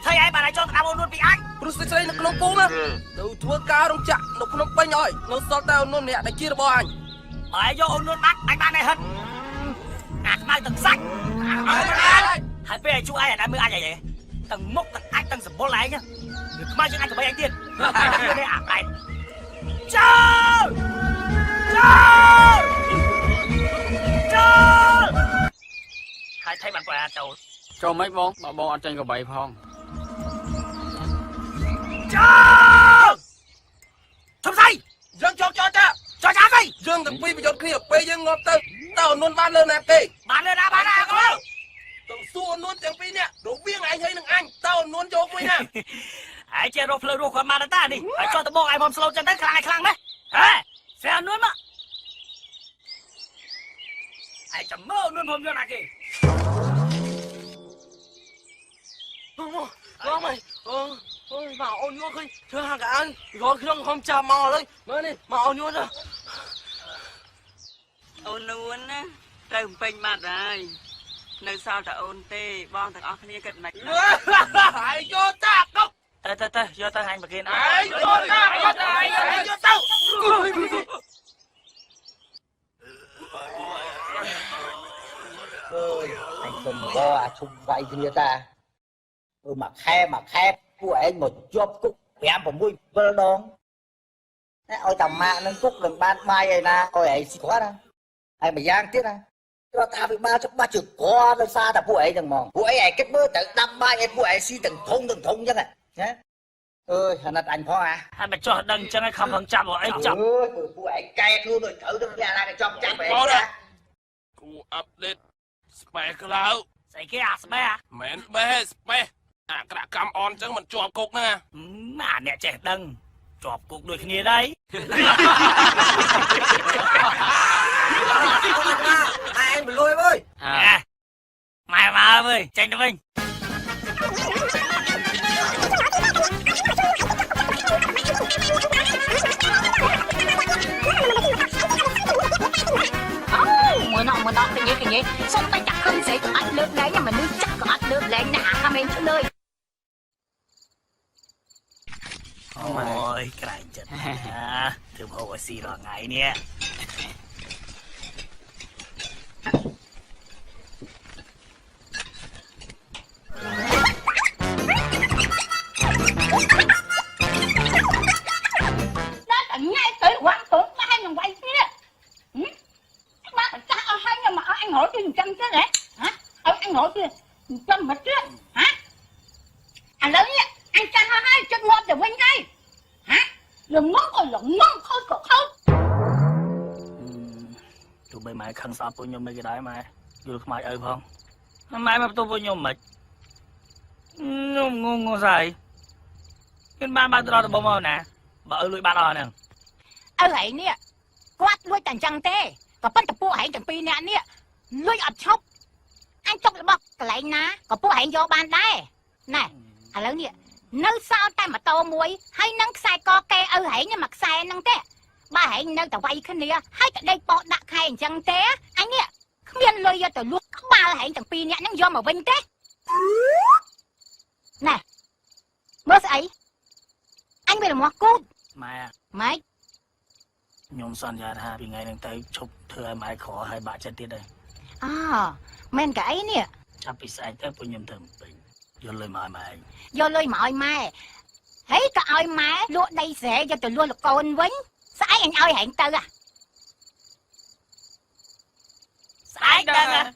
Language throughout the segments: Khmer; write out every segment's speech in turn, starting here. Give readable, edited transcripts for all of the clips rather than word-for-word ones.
thầy ai bà này cho tao luôn bị anh Bruce xây nó không bố mà đầu thua cao trong chặng nó không bánh rồi nó sao tao nó nè này kia bỏ anh bởi vô ôn luôn bắt anh ba này hết mai từng sách hai bên chú ai là đang mưa ai vậy từng mốc từng anh từng sập bố lại nhá mai cho anh của mấy anh tiên đây này chờ hai thấy bạn quà trời cho mấy bọn ăn tranh có bảy phong chồng say dân cho cha đi dân thằng pi bây giờ kia pi dân ngọt tao tao luôn ban lên nè kì bán lên đã con tao xua luôn thằng pi nè đồ viên anh thấy thằng anh tao luôn cho pi nè ai chơi rô phơi rô còn mà ta đi ai cho tao bộ ai bom slow chân đất khlang đấy xe nuốt mà ai chấm mơ nuốt hôm cho này kì Có mày ôi vào ôn nhuốc đi thưa hàng cả anh rồi không không chào mò đây mới đi mà ôn nhuốc rồi ôn luôn á trời bình mặt rồi nơi sao ta ôn tê bon thằng ông kia cận mạch hãy cho ta không tê vô tao hành mà kia hãy cho tao ơi anh không có xung quay như ta mà khe của anh một chốt cúc em một mũi bơ đón ôi tầm mạng nâng cúc đừng ban mai này nè ôi ấy xịt quá nè ai mà giang tiếc nè cho ta bị ba cho ba chữ có nó xa ta phụ ấy đừng mong phụ ấy kết mơ tự đâm ba em phụ ấy si từng thùng chứ này nhé ơi hả anh khó à hai mày cho đằng chân hay không phần trăm rồi anh chậm ơi phụ ấy cay luôn rồi thử được nhà này trong trăm vậyกูอัปเดตสเปคแล้ว ใส่เกียร์สเปะ แมนเบ้สเปคกระกำออนจังมันจวบกุกนะ mà nè trẻ đằng chọp cuộc đuổi kia đấy anh bị lôi ơi mày mà ơi tranh cho mình mà nó cái gì xong tay chặt không sẽ có ách nước đấy nhưng mà nước chắc có ách nước đấy nè ham em chút nơi ôi cái này chết thử hồ xì rồi ngày nè nó tận ngay tới quán tưởng ba hai quay kia ba phải cha hai nhưng mà anh hỏi cái trăm chứ đấy hả anh hỏi kia trăm mất chứ hả lớn nhá anh cha hai chân ngon để quên đây hả đừng ngóng thôi cậu không tụi bay mày khăn sọp của nhau mấy cái đấy mày được mày ơi không mày mà tôi với nhau mày ngon dài cái ba tôi đó bông nè bà ơi lùi ba đó nè ấy nè quát lùi tàn trăng tê có bắt tập pua hẹn tận pi nè nè lùi ập chốc anh chốc là bọc lại ná có pua hẹn vô ban đây này lớn nè nơi sao tay mà to muối hay nắng sai co ke hẹn nhưng mặt sai nắng té ba hẹn nơi tàu vay cái nè hay tại đây bỏ đặt hai trăng té anh nè không biết lùi vô tàu luộc ba hẹn tận pi nè nắng vô mà vinh té này bớt ấy anh biết là mua cút mày nhôm son ra ha vì ngày đang tới chụp thưa mày khó hai bà chân tiết đây men cái ấy nè chắc bị sai tới của nhôm thầm bình vô lời mọi mày thấy cả ơi má lúa đây sẽ cho tụi luôn là con vĩnh sai anh ơi hẹn tư sai đơn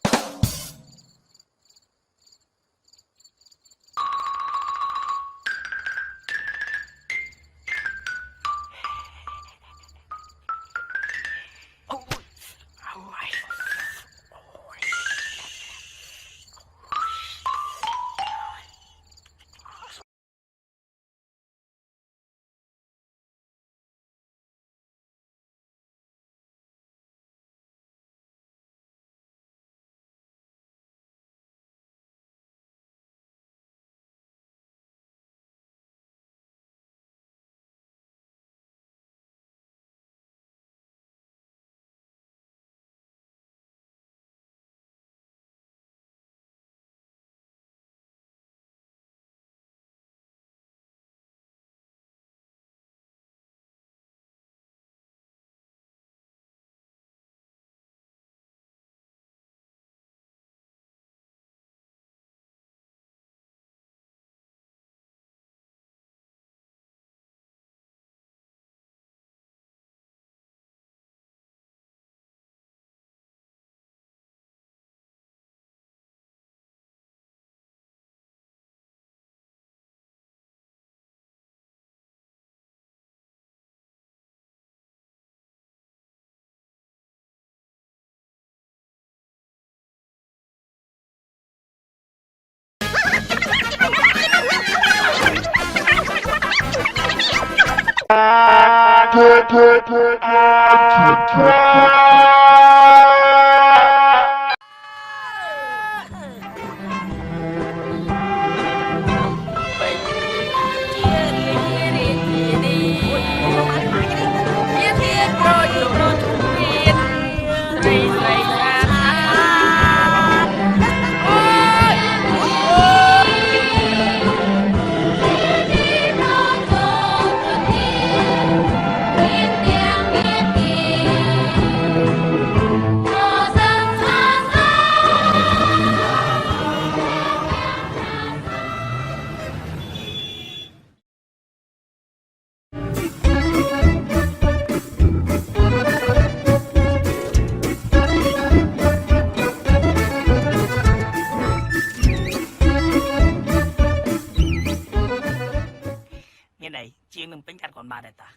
Nghe này chiên đừng tính cạnh còn ba đây ta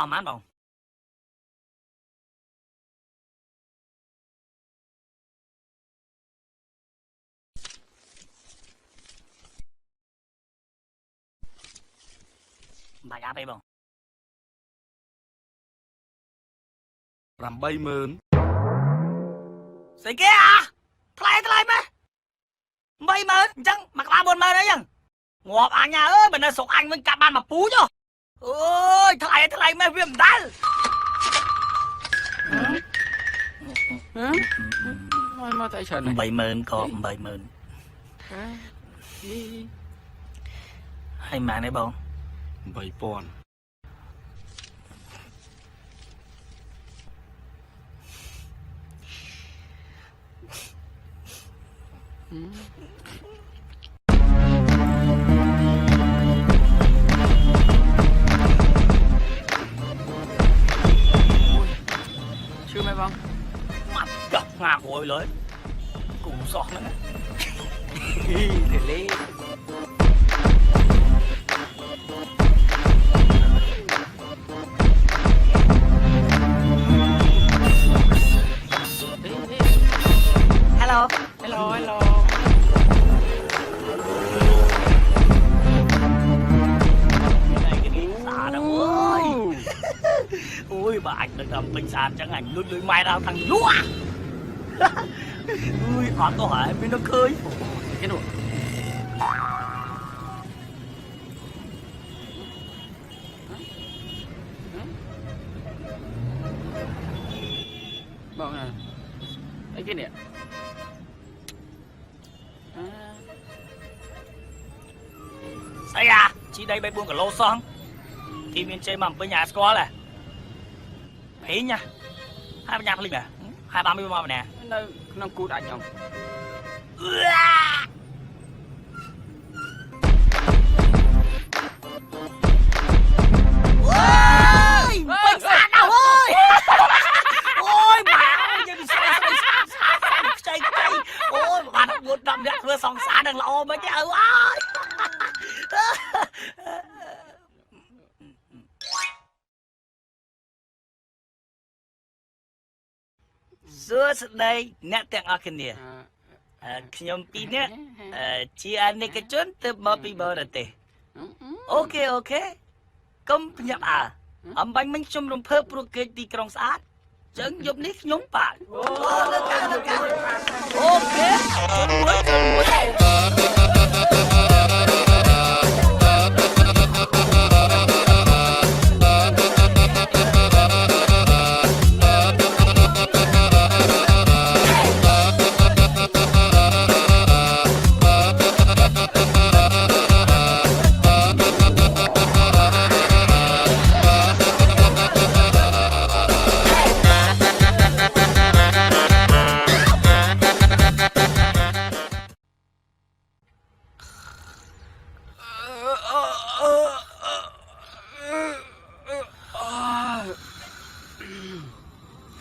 mán bông bài áp ấy bông làm bay mớn gì kia thay mày bay mớn chẳng mặc ba buồn mơ đấy chẳng ngọt anh nhà ơi mình là sống anh với cả ban mà pú chứ ôi thay mày viêm đá Mà tại sao này 70,000 có 70,000 hay mà đấy bông 3,000 chưa mấy bông mặt đập ngạc ôi lớn cùng giọt nữa để lấy hello xà đâu ơi ui bà anh được làm bình sàn chẳng ảnh luôn lưới mai đào thằng lúa ui họ có hỏi bên nó khơi cái đồ bông này ấy cái nè sao à chị đây bay buông cả lô son thì miền chơi mầm với nhà score này thấy nha 20 linh à 230 mà nè nó cút anh không ôi bình sàn đâu ơi ôi bà ơi nhìn chạy ôi bà nó buồn đâm đẹp vừa sòng xa đừng lộ mấy cái ơi Xưa đây nét tiếng ở kia nèខ្ញុំពីរនាក់ជាអានិកជនទៅមកពីបរទេសអូខេកុំភ្ញាក់អំបញ្ញមិញខ្ញុំរំភើបព្រោះគេទីក្រុងស្អាតចឹងយប់នេះខ្ញុំបាទអូខេ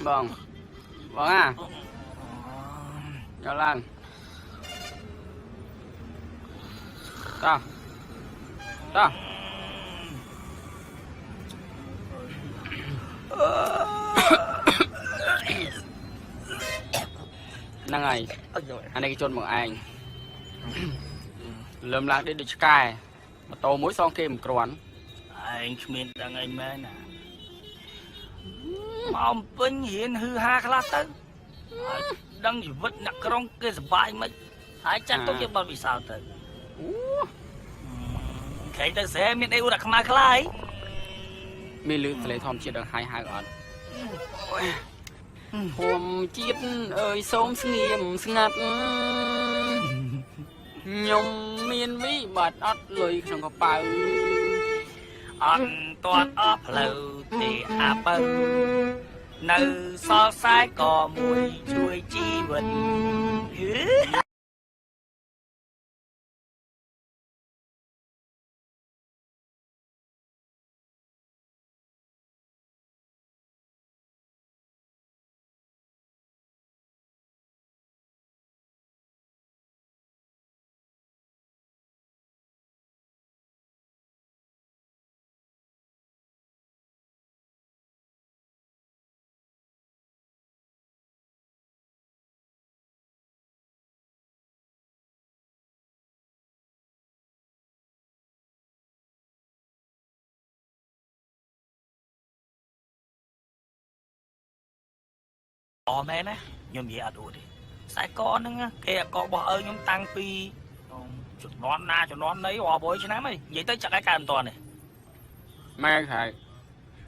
Bông à cho lan ta năng này anh ấy chôn bằng anh lơm lạc đi được sky mà tô muối son kem cồn anh miền đang anh mẹ nè mong bên hiện hư ha khá tới đang chỉ vứt nặng trong cái bài mấy ai chắc tốt cho bao vì sao tới cái ta sẽ miền đây đặt mà khá ấy មានលឺទលេធម្មជាតិដល់ហើយហៅអត់ធម្មជាតិអើយសូមស្ងៀមស្ងាត់ខ្ញុំមានវិបត្តិអត់លុយក្នុងកប៉ៅ anh toàn ấp lầu thì à bơ nơi so sai cò mùi chui chi vật Ồ mẹ nè, nhôm gì à đủ đi. Sai con nữa nghe, kìa con bỏ ơi nhôm tăng pi, chuột nón na chuột nón đấy hòa bối chứ nắm ấy, vậy tới chặt cái cam toàn này. ម៉ែហើយ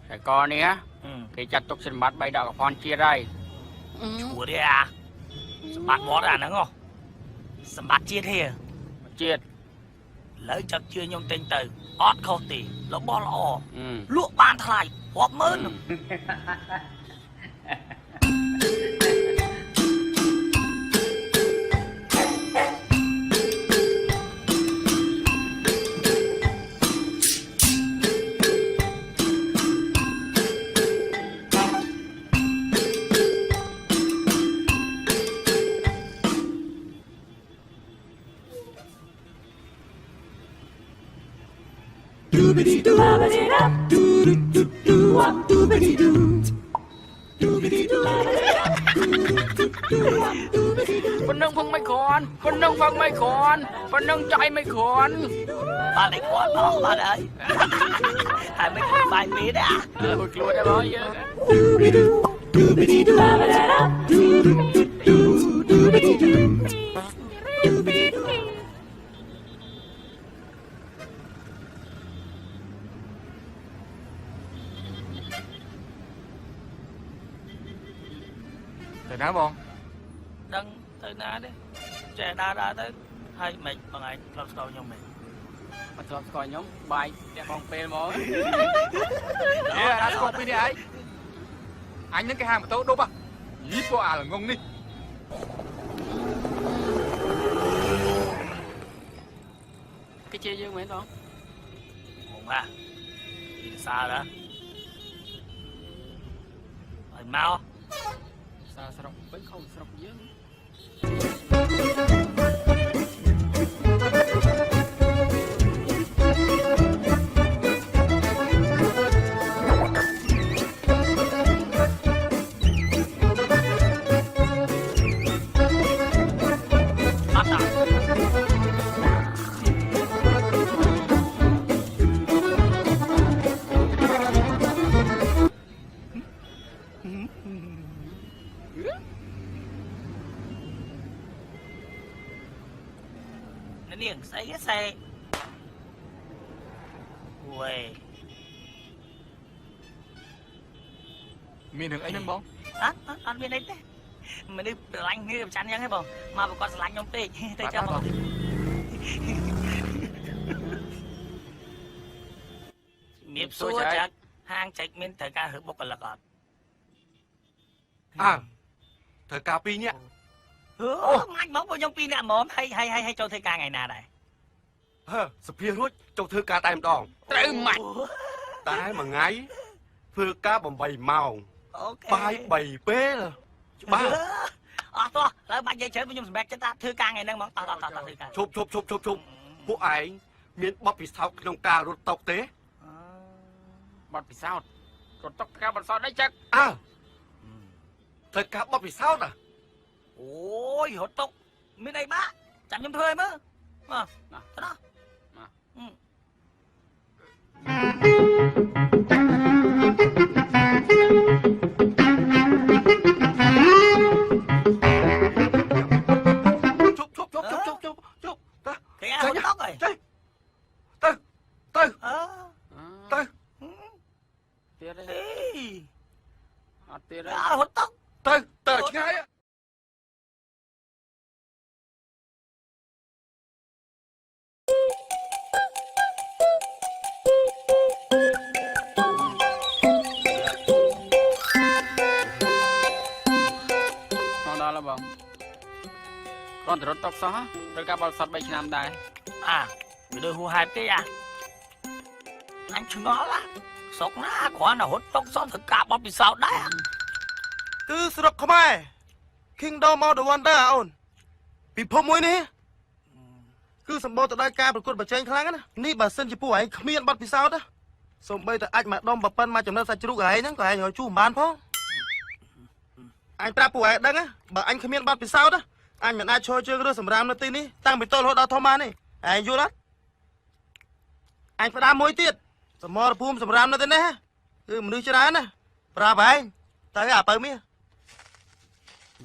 តែកនេះគេចាត់ទុកសម្បត្តិ3ដកកផនជាតិហើយ Chùa đi à, sầm bát bó à nắng không? Sầm bát chia thế, ជាតិ lấy chặt chưa nhôm tinh từ, ót khâu tỉ, nó bó lọ, អឺ lụa ban thay, họp mơn. ប៉ុណ្ណឹងផងមិនគ្រាន់ប៉ុណ្ណឹងផងមិនគ្រាន់ប៉ុណ្ណឹងចៃមិនគ្រាន់ Ba này quá to ba ơi, hai mấy con bài mía đấy à? មួយខ្លួនដែរបងយើង Từ nào bọn? Đừng từ na đấy, trẻ đa tới, hay mày bằng anh làm sao nhau mày? មកស្គាល់ស្គាល់ខ្ញុំបាយតែបងពេលមក Ê, đã có bên đây ấy. Anh những cái hàng mà tôi đốt à? Lý của à là ngon đi. គេជាយើងមែនបង Không à, đi xa đó. Mày mau. សារស្រុកវិញខំស្រុកយើង Bắt à? Nó điền xây cái xe. Ui. Mình được anh nâng bóng. Ăn bên đấy thế. Mày đi lạnh như chán nhá hết bông. Mà bà con lạnh nhóm tê. Tê cho bông. Miếp xua chắc. Hang chạy mình thời ca hữu bốc là gọt. À, thời cà pi nhé. Anh mong vào nhóm pi nè mồm. Hay cho thời ca ngày nào đây. Sập phía rút trong thư ca tay đòn. Trời mạnh. Tay mà ngay. Thư ca bằng bầy màu. Ok. Bài bầy bê là. Ba. To, lại bạn dây chơi với nhóm bẹt cho ta thư ca ngày nâng mong to thư ca. Chụp.ពួកឯងមានបទពិសោធន៍ក្នុងការរត់តុកទេ បត់ពិសោធន៍រត់តុកការបត់សោតđấy chắc អើត្រូវការបទពិសោធន៍ Ôi, hột tục. Bên đây bác. Chẳng nhóm thuê mơ. Đó. chụp ta គេអាហត់តុកហើយ ទៅទៅ អឺ ទៅ ទៀតទេ អេ អត់ទៀតទេ អាហត់តុក ទៅឆ្ងាយ មកដល់ហើយបងគ្រាន់តែរត់តុកសោះត្រូវការបរិសុទ្ធ3ឆ្នាំដែរ អាវាដូចហួហេតុទេអាអញឆ្ងល់ស្រុកណាគ្រាន់តែហត់តុកសោះធ្វើការបត់ពិសោធន៍ដែរ គឺស្រុកខ្មែរ Kingdom of the Wonder អូនពិភពមួយនេះគឺសម្បូរទៅដោយការប្រកួតប្រជែងខ្លាំងណានេះបើសិនជាពួកឯងគ្មានប័ណ្ណពិសោធន៍ណាសូម្បីតែអាចមកដុំប្រប៉ិនមកចំណិតសាច់ជ្រូកឯងហ្នឹងក៏ឯងរកជួមិនបានផងអញប្រាប់ពួកឯងដឹងណាបើអញគ្មានប័ណ្ណពិសោធន៍ណាអញមិនអាចឈរជើងរើសសម្រាមនៅទីនេះតាំងពីតូចរហូតដល់ធំបានទេឯងយល់អត់អញផ្ដាំមួយទៀតសមរភូមិសម្រាមនៅទីនេះគឺមនុស្សច្រើនណាប្រាប់ឯងទៅអាបើមាស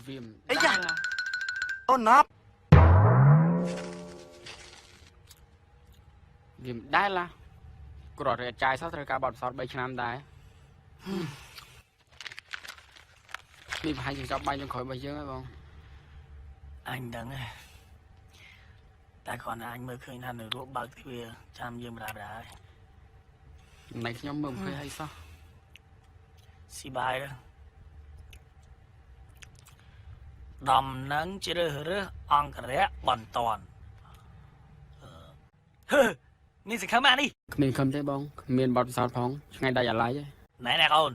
វាម អីយ៉ាអូនណាប់ វាមិនដែលឡាគ្រាន់តែចាយសោះត្រូវការបរិសុទ្ធ3ឆ្នាំដែរនេះប្រហែលជាចប់បាញ់ចុងក្រោយរបស់យើងហើយបង អញដឹងទេតែគ្រាន់តែអញមើលឃើញថានៅរੂបើកទ្វារចាំយើងបដាបដាហើយ ចំណែកខ្ញុំមើលមិនឃើញអីសោះ ស៊ីបាយទៅដំនឹងជ្រើសរើសអង្គរៈបន្ទាន់ហឺមានសង្ឃឹមអានេះ គ្មានខំទេបងគ្មានបទពិសោធន៍ផងឆ្ងាយដាច់អាឡ័យទេ ណែណែកូន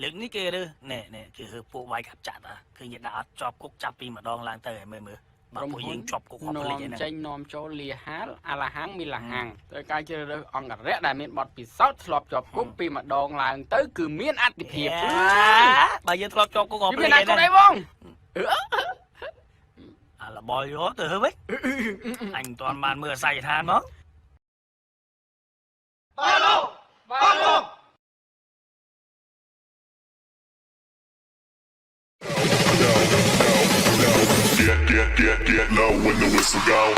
លើកនេះគេរើសណែគេរើសពួកវាយកាប់ចាត់ឃើញដាក់អត់ជាប់គុកចាប់ពីម្ដងឡើងទៅឲ្យមើលបើពួកយើងជាប់គុកគាត់ភ្លេច នាំ ហ្នឹង ចេញនាំចូលលាហាលអាឡាហាំងមីឡាហាំងត្រូវការជ្រើសរើសអង្គរៈដែលមានបទពិសោធន៍ធ្លាប់ជាប់គុកពីម្ដងឡើងទៅគឺមានអត្ថិភាព បើយើងធ្លាប់ជាប់គុកក៏ វា ភ្លេ មាន ច អត្ថិ ដែរ ភាពបង អាលបយយកទៅហឺវិញអញមិនទាន់បានមើលអាស័យដ្ឋានមក Get low when the whistle go.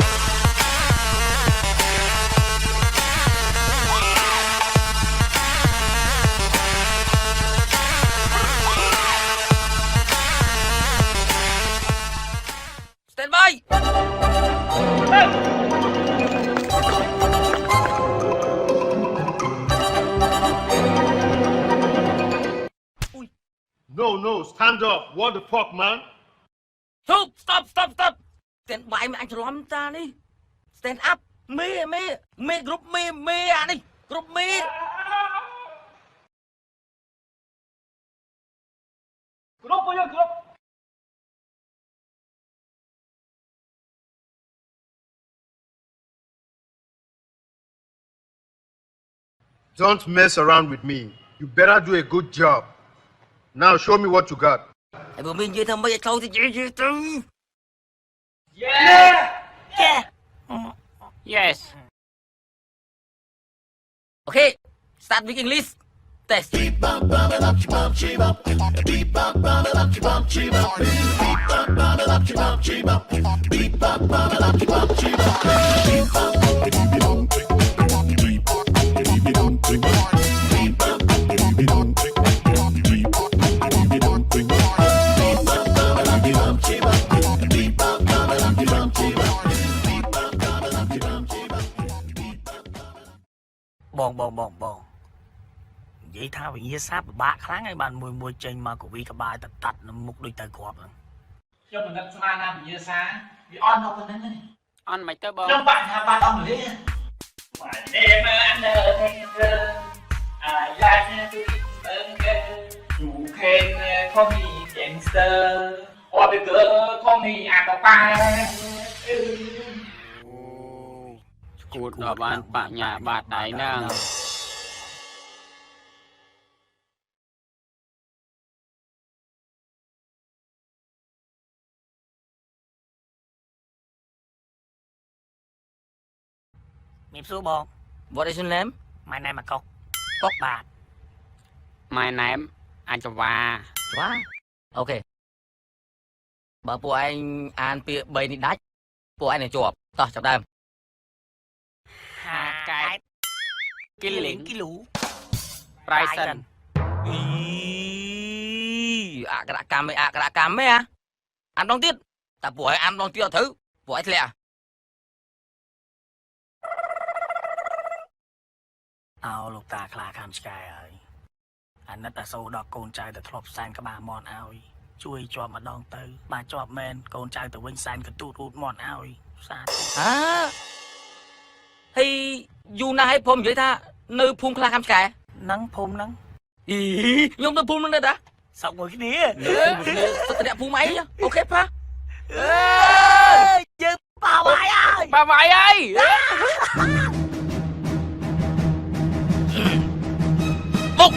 Stand by No, stand up. What the fuck, man? Stop Stand by មិនអញច្រឡំតានេះ Stand up មេគ្រប់មេអានេះគ្រប់មេ Don't mess around with me. You better do a good job. Now show me what you got. ហើយបើមាននិយាយថាមិនឲ្យចូលទៅនិយាយទៅ Yes Okay start with English testបងនិយាយថាវិញ្ញាសាពិបាកខ្លាំងហើយបានមួយចេញមកកវីក្បាលទៅតាត់នៅមុខដូចទៅគ្រាប់ហ្នឹង ខ្ញុំមិននឹកស្មានណាវិញ្ញាសាវាអន់មកប៉ុណ្្នឹងទេ អន់មិនទៅបង ខ្ញុំបាក់ថាបាត់អស់មួយទេបាទទេមើលអានអាយ៉ាញ់គឺទូខេនខំមីហ្គេងស្ទ័រអត់ទៅខំមីអាកប៉ា គួតដល់បានបញ្ញាបត្រដៃហ្នឹង មានសួរបង What is your name mai này mà cọc bạc mai ném anh cho va quá okបើពួកឯងអានពាក្យ3នេះដាច់ពួកឯងនឹងជាប់តោះចាប់ដើម hà cái Killing cái lũ Bryson អីអក្ខរកម្មឯអានដងទៀតតែពួកឯងអានដងទៀតអត់ត្រូវពួកឯងធ្លាក់ ao lục ta khla kham sky ơi anh nó ta sâu đọc con trai từ thọp san các bà mòn ao chui cho mà đong tới bà cho men con trai từ vinh san cái tụt út mòn ao xa ហើយយូរណាស់ហើយខ្ញុំនិយាយថានៅភូមិខ្លះខាងឆ្កែ nắng phun nắng អីខ្ញុំនៅភូមិហ្នឹងដែរតា sao ngồi cái đĩa ទៅតំណាក់ភូមិអីអូខេប៉ា chứ bà bài ơi bà vậy ơi bục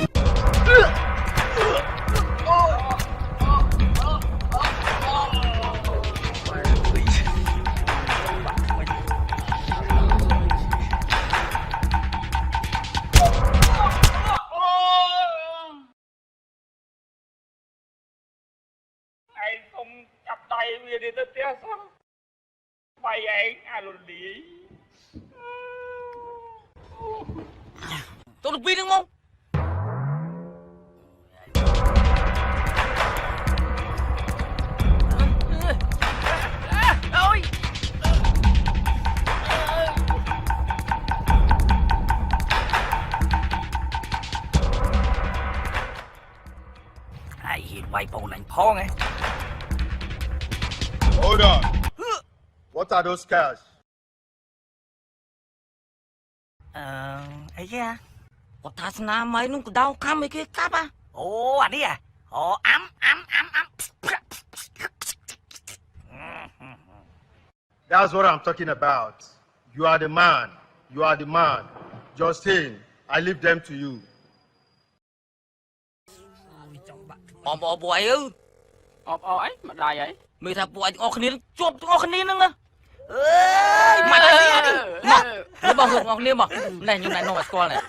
anh không chặt tay về để tôi tiếc sao bay anh à luôn đi tôi được pin đúng không ôi ai hiện quay bộ lạnh khó nghe Hold on. What are those cars? ấy à គាត់ថាស្នាមអីនោះកដៅខំអីគេកាប់ ồ anh đi à ồ ấm That's what I'm talking about. You are the man. You are the man. Justin, I leave them to you. បងពួកឯងអើ ọp ấy mà đài ấy មានថាពួកឯងទាំងអស់គ្នាជាប់ទាំងអស់គ្នាហ្នឹងណា ơi មកមកបងទាំងអស់គ្នាមកនេះខ្ញុំណែនាំឲ្យស្គាល់នេះ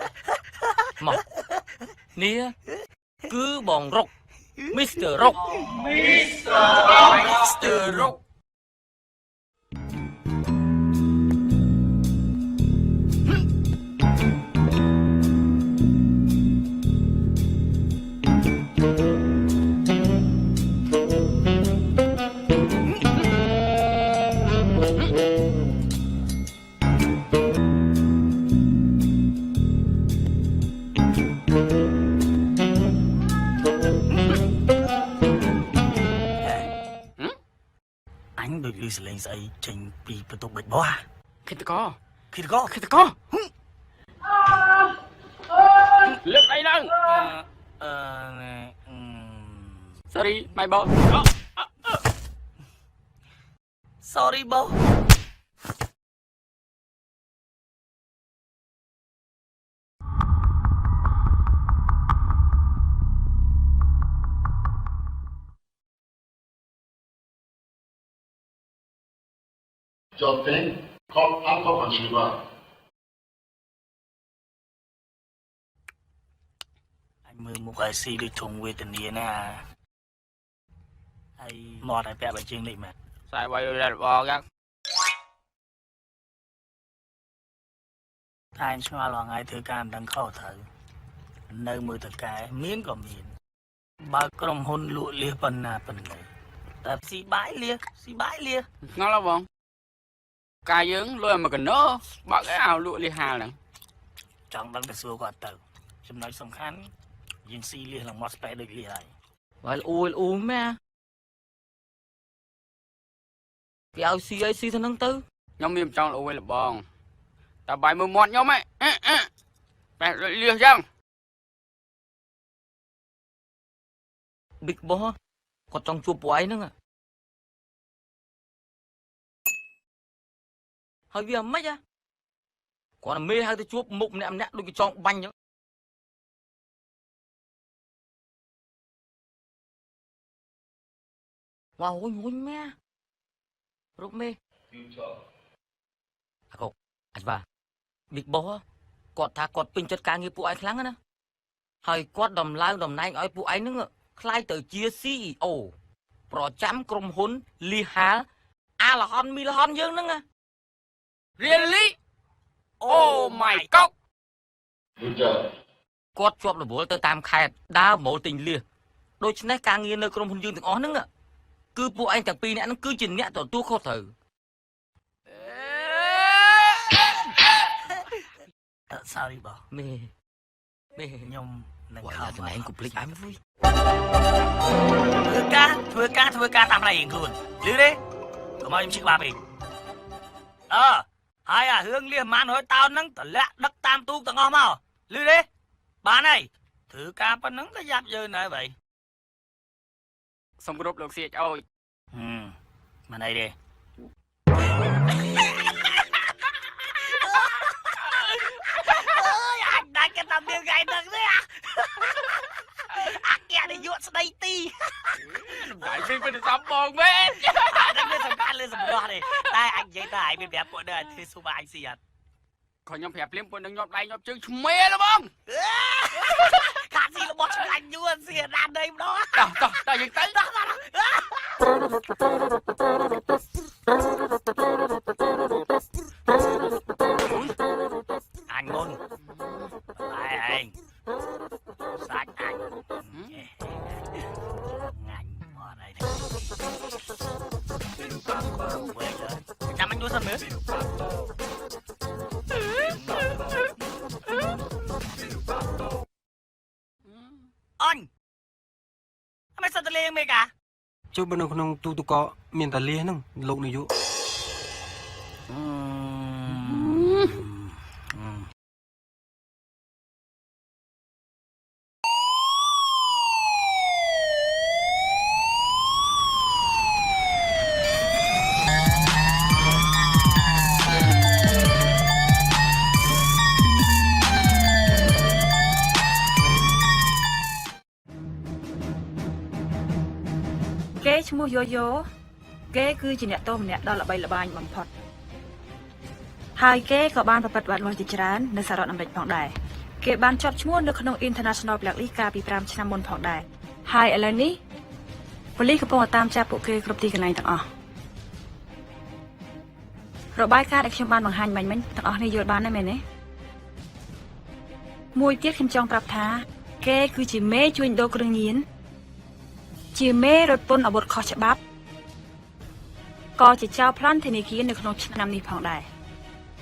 មកនេះគឺបងរុក Mr. រុក Mr. Rock anh được đi lên dây trình bị bắt tục bệnh bó à khi ta có khi có lực đây nâng sorry my boss sorry bố Justin, come out and shiver. anh mơ một ai xì đi thùng về tình yêu nè ai mò đại bè bài chương lịch mà xài bay ra bò gắt anh xoa lo ngay thứ can đang khâu thử nơi mưa thực cái miếng còn miền ba con hôn lụa lia phần nà phần này tập xì bãi lia ngon lắm không cài dưỡng luôn mà cần nó bạc cái áo lụa li hà này trong đang được xua qua tử chấm nói song khăn nhưng xì lia là mót spẹ được lia này ហើយលូមែគេឲ្យស៊ីអីស៊ីទៅហ្នឹងទៅ nhóm miền trong là ôi là bòn ta bài mười một nhóm ấy bè liền chăng Big Boss គាត់ចង់ជួបពួកឯងហ្នឹងហើយវាមិនហ៎គាត់មេហៅទៅជួបមុខម្នាក់ដូចគេចង់បាញ់អញ្ចឹងវ៉ាហ៊ុញម៉ែរុកមេ You talk. អាកុកអាចបា Big Boss គាត់ថាគាត់ពេញចិត្តការងារពួកឯងខ្លាំងណាស់ហើយគាត់ដំឡើងតំណែងឲ្យពួកឯងហ្នឹងខ្លាយទៅជា CEO ប្រចាំក្រុមហ៊ុនលីហាអាឡហុនមីឡហុនយើងហ្នឹងណា Really Oh my god គាត់ជាប់រវល់ទៅតាមខេត្តដើរម៉ូទិញលៀសដូច្នេះការងារនៅក្រុមហ៊ុនយើងទាំងអស់ហ្នឹងគឺពួកឯងទាំងពីរនាក់ហ្នឹងគឺជាអ្នកទទួលខុសត្រូវ Sorry បង មេខ្ញុំនឹង ខំ ខំ តំណែងគូភ្លេចអញវិញ ធ្វើការតាមរៃរៀងខ្លួនលឺទេកុំឲ្យខ្ញុំឈឺក្បាលពេកហើយអារឿងលៀសម៉ាន100តោនហ្នឹងតម្លាក់ដឹកតាមទូកទាំងអស់មកលឺទេបានហើយធ្វើការប៉ុណ្ណឹងក៏យ៉ាប់យើងដែរបើ សំគ្រប់លោកសៀចអើយ មិនអីទេអញដាច់គេតាមមានថ្ងៃហ្នឹងទេអាគេនេះយកស្ដីទី ដៃពេលទៅសំបងមែន អានេះសំខាន់លើសម្រស់ទេតែអញនិយាយតែឯងមានប្រាប់ពួកដែរធ្វើស៊ូបាអញស៊ីអត់ ខខ្ញុំប្រាប់ភ្លាមពួកនឹងញាប់ដៃញាប់ជើងឆ្មេលបង ខាត់ស៊ីរបស់ឆ្ងាញ់យួនស៊ីដានដីម្ដង តោះយើងទៅ អញមុនតែឯងសាច់អញងាញ់មកអីចាំអញយល់សិនមើលអញមិនសិនតលេងមេកា ជួយបើនៅក្នុងទូទឹកកកមានតាលៀសហ្នឹងលោកនាយក គេឈ្មោះយោយោគេគឺជាអ្នកទោសម្នាក់ដ៏ល្បីល្បាញបំផុតហើយគេក៏បានប្រព្រឹត្តបទល្មើសជាច្រើននៅសហរដ្ឋអាមេរិកផងដែរគេបានជាប់ឈ្មោះនៅក្នុង International Blacklist កាលពី5ឆ្នាំមុនផងដែរហើយឥឡូវនេះប៉ូលីសកំពុងតាមចាប់ពួកគេគ្រប់ទីកន្លែងទាំងអស់របាយការណ៍ដែលខ្ញុំបានបង្ហាញមិញទាំងអស់នេះយល់បានទេមែនទេមួយទៀតខ្ញុំចង់ប្រាប់ថាគេគឺជាមេជួញដូរគ្រឿងញៀនជាមេរត់ពន្ធអាវុធខុសច្បាប់ក៏ជាចៅប្លន់ធនាគារនៅក្នុងឆ្នាំនេះផងដែរ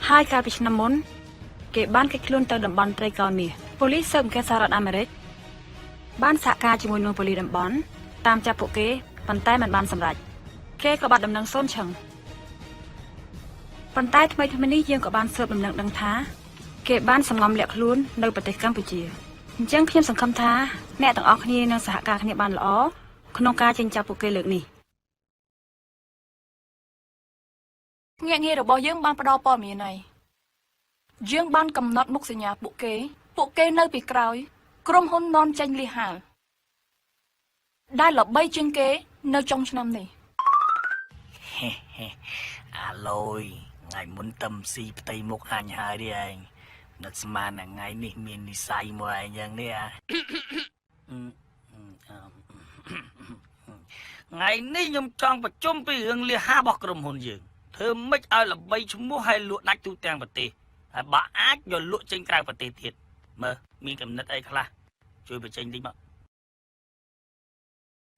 ហើយកាលពីឆ្នាំមុនគេបានគេចខ្លួនទៅតំបន់ព្រៃកោណមាសប៉ូលីសស៊ើបអង្កេតសហរដ្ឋអាមេរិកបានសហការជាមួយនឹងប៉ូលីសតំបន់តាមចាប់ពួកគេប៉ុន្តែមិនបានសម្រេចគេក៏បាត់ដំណឹងសូនឆឹងប៉ុន្តែថ្មីនេះយើងក៏បានស៊ើបដំណឹងដឹងថាគេបានសម្ងំលាក់ខ្លួននៅប្រទេសកម្ពុជាអញ្ចឹងខ្ញុំសង្ឃឹមថាអ្នកទាំងអស់គ្នានឹងសហការគ្នាបានល្អក្នុងការចិញ្ចឹមពួកគេលើកនេះភ្នាក់ងាររបស់យើងបានផ្ដល់ព័ត៌មានហើយយើងបានកំណត់មុខសញ្ញាពួកគេនៅពីក្រោយក្រុមហ៊ុននាំចេញលីហាលដែលល្បីជាងគេនៅចុងឆ្នាំនេះ អាឡូយថ្ងៃមុនតំស៊ីផ្ទៃមុខអញហើយទេឯងនឹកស្មានថ្ងៃនេះមាននិស័យមួយឯងយ៉ាងនេះថ្ងៃនេះខ្ញុំចង់ប្រជុំពីរឿងលៀហារបស់ក្រុមហ៊ុនយើងធ្វើម៉េចឲ្យល្បីឈ្មោះឲ្យលក់ដាច់ទូទាំងប្រទេសហើយបើអាចយកលក់ចេញក្រៅប្រទេសទៀតមើលមានកំណត់អីខ្លះជួយបញ្ចេញតិចមក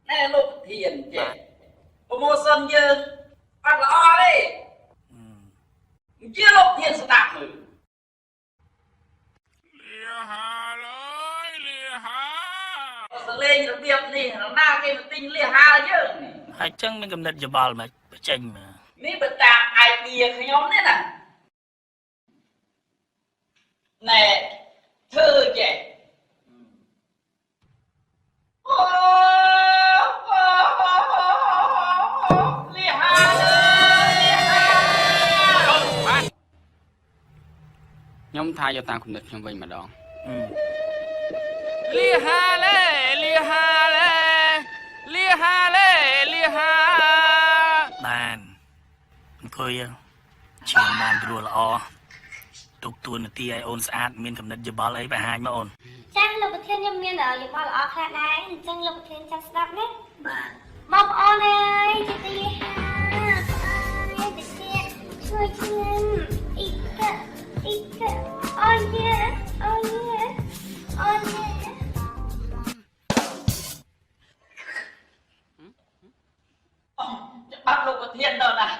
ណែលោកធានចេះប្រម៉ូសិនយើងអត់ល្អទេនិយាយលោកធានស្ដាប់មើល សលេងរបៀបនេះណាគេមកទិញលៀហាយើងហើយចឹងមានកំណត់យោបល់មកបញ្ចេញមើល នេះបើតាមអាយឌីខ្ញុំនេះណាណែធ្វើចេះអូលៀហាបានខ្ញុំថាយកតាមគំនិតខ្ញុំវិញម្ដងលីហាលេលីហាលេលីហាលេលីហាបានអង្គុយជឿបានព្រោះល្អ ទុកទួនាទីឲ្យអូនស្អាតមានកំណត់យោបល់អីបង្ហាញមកអូន ចាលោកប្រធានខ្ញុំមានយោបល់ល្អខ្លះដែរអញ្ចឹងលោកប្រធានចាំស្ដាប់ណាបាទបងប្អូនអើយទីទីហាអើយទីជួយខ្ញុំអ៊ីកអូយេអូយេអូយេ bắt lúc có thiên đâu này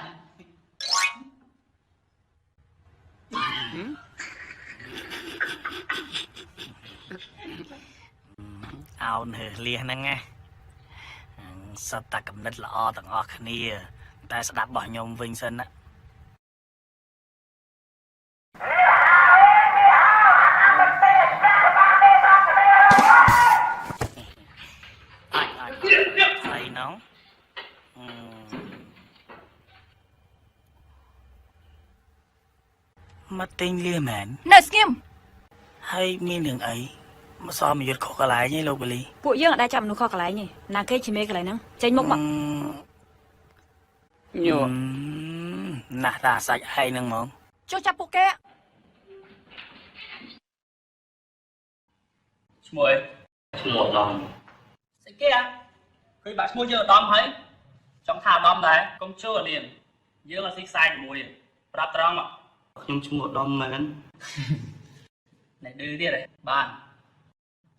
អោនហឺលះហ្នឹងណាសត្វតាកំណត់ល្អទាំងអស់គ្នាតែស្ដាប់របស់ខ្ញុំវិញសិនណាហើយណងមកទិញលៀមែន នៅស្ងៀម ហើយមានរឿងអីមកសមយុទ្ធខុសកន្លែងឯងលោកបលី ពួកយើងអត់ដែរចាប់មនុស្សខុសកន្លែងទេណាគេជាមេកន្លែងហ្នឹងចេញមុខមក ញួរ ណាស់តាសាច់ឯងហ្នឹងហ្មង ចុះចាប់ពួកគេ ឈ្មោះដំ ស្អីគេឃើញបាក់ឈ្មោះយើងឧត្តមហើយចង់ថាឧត្តមដែរកុំចូលនាមយើងអត់ស៊ីខ្សែជាមួយប្រាប់ត្រង់មកខ្ញុំឈ្មោះឧត្តមមែនណែឌឺទៀតហ៎បាន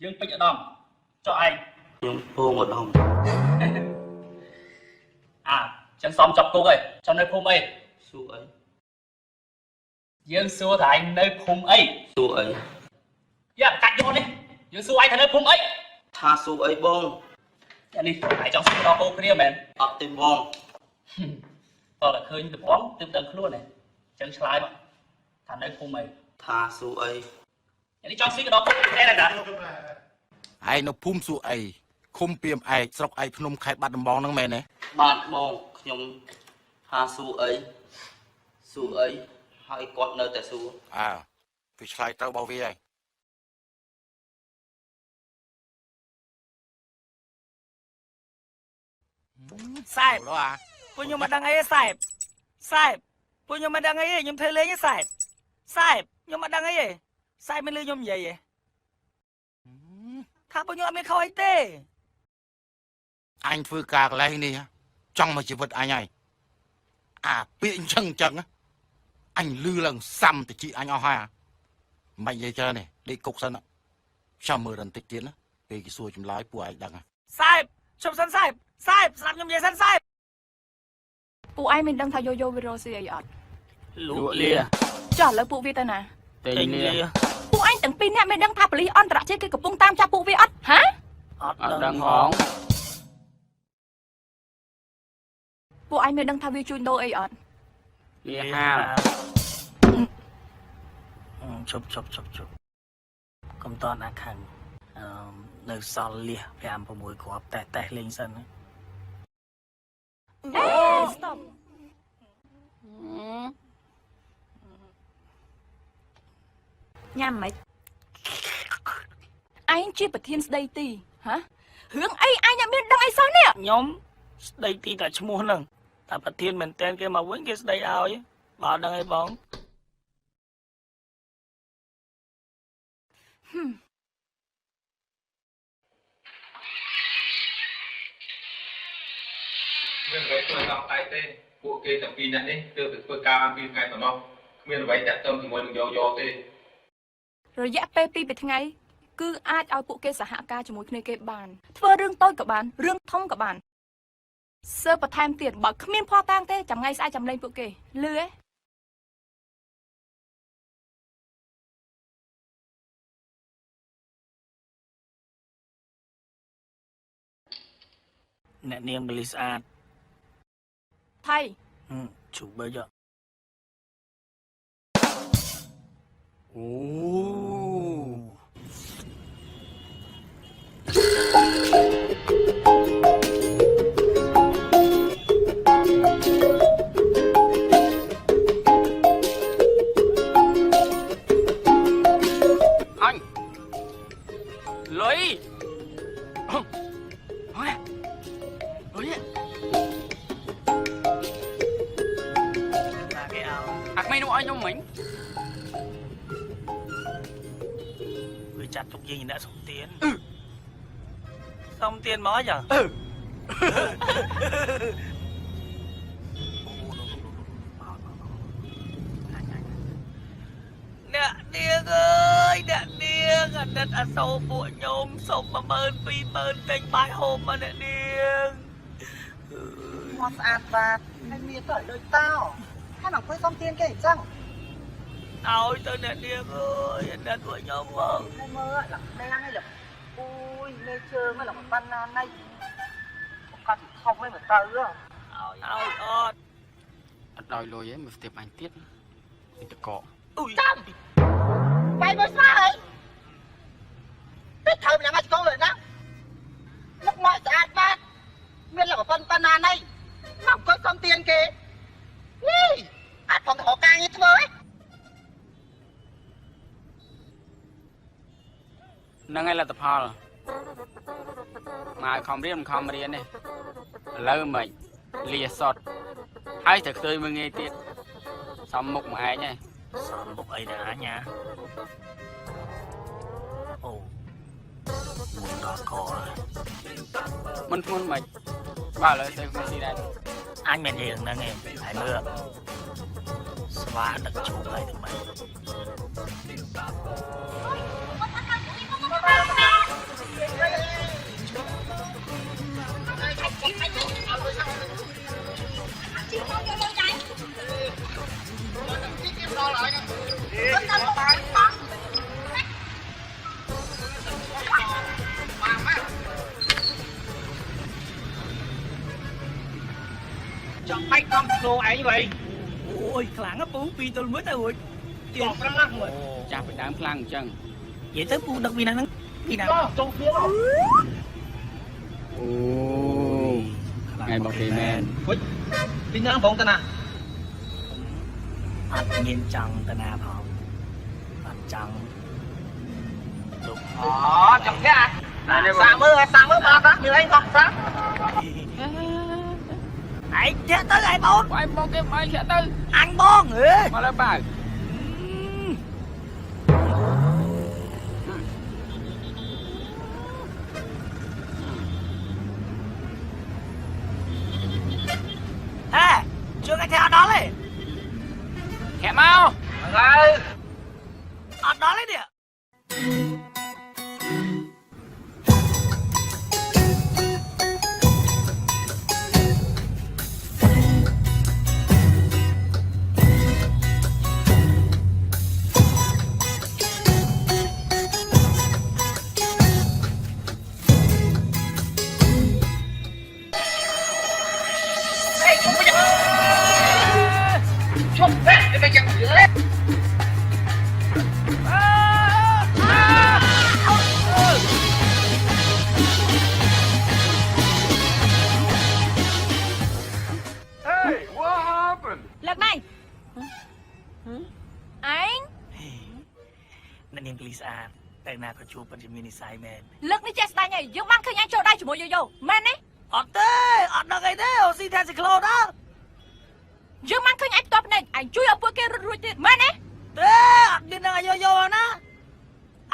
យើងពេជ្រឧត្តមចុះឯងខ្ញុំពងឧត្តមចឹងសំចាប់គុកហើយចាំនៅភូមិអីសួរអីយើងសួរថាឯងនៅភូមិអីសួរអីយ៉ាកាច់យកនេះយើងសួរឯងថានៅភូមិអីថាសួរអីបងអានេះឯងចង់សួរដល់គោគ្រាមែនអត់ទេបងតើឃើញតំបងទើបដឹងខ្លួនហ៎ចឹងឆ្លើយមកថានៅភូមិអីថាសួរអីអានេះចង់ស៊ីក៏ដល់គោគ្រាដែរណា ឯងនៅភូមិសួរអីឃុំពីមឯកស្រុកឯកភ្នំខេត្តបាត់ដំបងហ្នឹងមែនទេ បាទបងខ្ញុំថាសួរអីហើយគាត់នៅតែសួរ វាឆ្លើយត្រូវរបស់វាហើយ សែបពួកខ្ញុំមិនដឹងអីទេសែបពួកខ្ញុំមិនដឹងអីទេខ្ញុំធ្វើលេងទេសែបខ្ញុំមិនដឹងអីទេសែបមិនលឺខ្ញុំនិយាយទេថាពួកខ្ញុំអត់មានខុសអីទេ អញធ្វើការកន្លែងនេះចង់មកជីវិតអញហើយពាក្យអញ្ចឹងអញលឺឡើងសាំតិចអញអស់ហើយមិននិយាយច្រើនទេដេកគុកសិនចាំមើលបន្តិចទៀតណាពេលគេសួរចម្លើយពួកឯងដឹងសែបជប់សិនសែបស្ដាប់ខ្ញុំនិយាយសិនសែប ពួកឯងមិនដឹងថាយោវីរ៉ូស៊ីអីអត់ លក់លា ចុះឥឡូវពួកវាទៅណា ទិញលា ពួកឯងទាំងពីរនាក់មិនដឹងថាប៉ូលីសអន្តរជាតិគេកំពុងតាមចាប់ពួកវាអត់ហ៎ អត់ ដឹងហង ពួកឯងមិនដឹងថាវាជួញដូរអីអត់ វាហាល ជប់កុំតន់អាខាងនៅសល់លះ 5-6 គ្រាប់តេះលេងសិន stop ញ៉ាំមិនឯងជាប្រធានស្ដីទីហ៎រឿងអីអញអត់មានដឹងអីសោះនេះ ខ្ញុំស្ដីទីតែឈ្មោះហ្នឹងតែប្រធានមែនតើគេមកវិញគេស្ដីឲ្យបើដឹងអីបង មានអ្វីធ្វើដល់តែទេពួកគេទាំងពីរនាក់នេះទើបទៅធ្វើការបានពីថ្ងៃប៉ុណ្ណោះគ្មានអ្វីតាក់ទងជាមួយនឹងយោទេ រយៈពេល2ថ្ងៃគឺអាចឲ្យពួកគេសហការជាមួយគ្នាគេបានធ្វើរឿងតូចក៏បានរឿងធំក៏បានសើបន្ថែមទៀតបើគ្មានផតាំងទេចាំថ្ងៃស្អែកចាំលេងពួកគេលឺទេ អ្នកនាងបលីស្អាត ថៃ ជូបបើអូ anh lấy ạc mày đâu anh trong mình chặt tục gì đã sống tiền xong tiền mới giờ nè điên ơi nè điên anh đất ở sâu bộ nhôm sống mà mơn phi mơn tình bài hôm mà nè điên Ngon sạch và anh miếng cởi lời tao. Hai bằng quay xong tiền kể chăng? ôi tôi nè điên ơi anh đất của nhôm mơ Hai mơ là đang hay là ui mê chơi mới là một ban này. Con không hay mà tao nữa. ôi ôi អត់ដោយលុយឯងមកស្ទាបអញទៀតនេះតក ui Chăng? Mày mới sao ấy? Biết thơm nhà mày con rồi đó. Lúc mọi sạch bát. Miên là một con này. Mong có xong tiền kìa. Nhi! Át phòng thổ ca như thế mới. ហ្នឹងហើយលទ្ធផលមកខំរៀនខំរៀននេះឥឡូវមិនលាសតហើយទៅឃើញមើលងាយទៀតសំមុខមកឯងហើយ sao bốc ấy đã nha ồ muốn đó có មិនធ្ងន់មិនបាទឥឡូវទៅគ្នាទីដែរ anh men hiền nè nghe hãy mưa xóa đất chủ lại được mày Chọn bách con đồ ấy vậy. ôi kháng á bố vì tôi mới tao rồi tiền Bỏ ra lăng rồi. ចាប់ពីដើមខ្លាំងអញ្ចឹង vậy tới bố đặc vì năng vì nào Đó, trông phía đó. អូថ្ងៃមកគេមែន Ui, đi ngang bóng ta nè. anh nhìn chăng ta na phòng anh chăng đúng Chọc thế à? Sáng mơ bát á, như anh học sáng. anh chết tới ai bốn បាយមកគេបាយចាក់ទៅ anh bon ơi មកលើបាយ à chưa nghe theo đó lên ខាក់មក Rồi. ở đó lên nè Chụp hết để mày chẳng giữ hết. Hey what happened លើកដៃឯង nên em please à tại nào có chùa bên mini size man លើកនេះចេះស្ដាយហើយយើងបានឃើញឯងចូលដៃជាមួយយោយោមែនទេ ở đây ở đâu cái đấy ở xin theo dịch lô đó យើងបានឃើញឯងផ្ទាប់ភ្នែកឯងជួយឲ្យពួកគេរត់រួចទៀតមែនទេ thế ở bên đây yo yo nó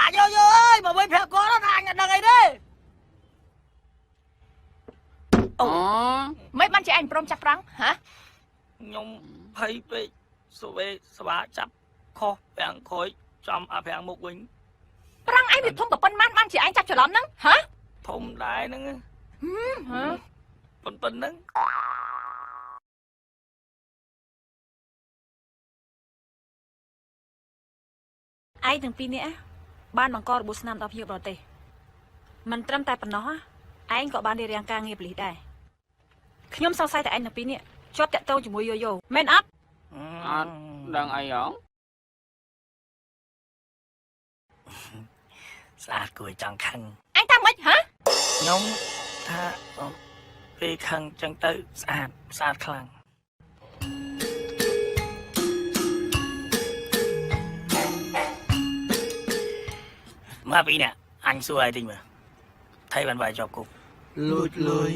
à yo yo ơi mà bên phèo có nó anh ở đâu cái đấy អូ មិនបានជាឯងព្រមចាប់ប្រាំងហ៎ nhung thấy bị số về xóa chắp kho phèn khối trong à phèn một quỳnh ប្រាំងឯងវាធំប៉ុណ្ណាបានជាឯងចាប់ច្រឡំហ្នឹងហ៎ thông đái nữa ហ៎ phân nữa ឯងទាំងពីរនាក់បានបង្ករបួសស្នាមដល់ភ្ញៀវបរទេសមិនត្រឹមតែប៉ុណ្ណោះឯងក៏បានរៀបរៀងការងារប៉ូលីសដែរខ្ញុំសង្ស័យតែឯងទាំងពីរនាក់ជាប់តាក់ទងជាមួយយោយោមែនអត់ អត់ដឹងអីហ៎ xa cười chẳng khăn ឯងតាមម៉េចហ៎ nhóm tha vì khăn chẳng tự xa khăn mà bị nè anh xua ai tình mà thấy bạn vài cho cục lụt lưới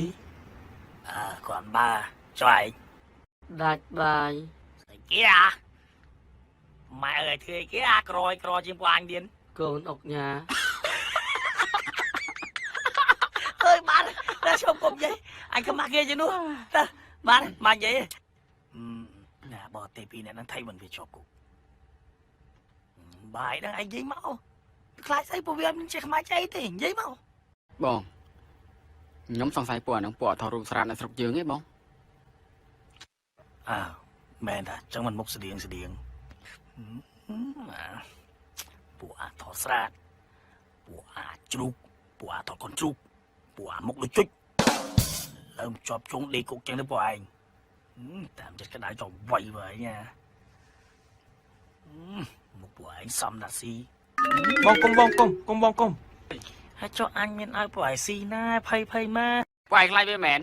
à còn ba cho ai đạch bài kia à mẹ ơi thưa kia à coi chim của anh điên cồn ốc nhà chồng cụm vậy anh không mặc kia chứ nữa mà vậy nè bỏ tê pi này nó thay mình về cho cụm bài đang anh giấy máu khai xây bộ viên chỉ không ai cháy thì giấy máu បងខ្ញុំសង្ស័យពួកអានឹងពួកថតរូបស្រាតនៅស្រុកយើងឯងបង មែនតាចឹងមិនមុខស្តៀងពួកអាថតស្រាតពួកអាជ្រូកពួកអាថតកូនជ្រូកពួកអាមុខដូចជុចលើមជាប់ជុងដេកគុកចឹងទៅពួកឯងតាមចិត្តក្តៅចង់វាយបើឯងណាមុខពួកឯងសំណាស៊ីបងគុំហើយចុះអញមានឲ្យពួកឯងស៊ីណាភ័យមក ពួកឯងខ្លាចវាមែន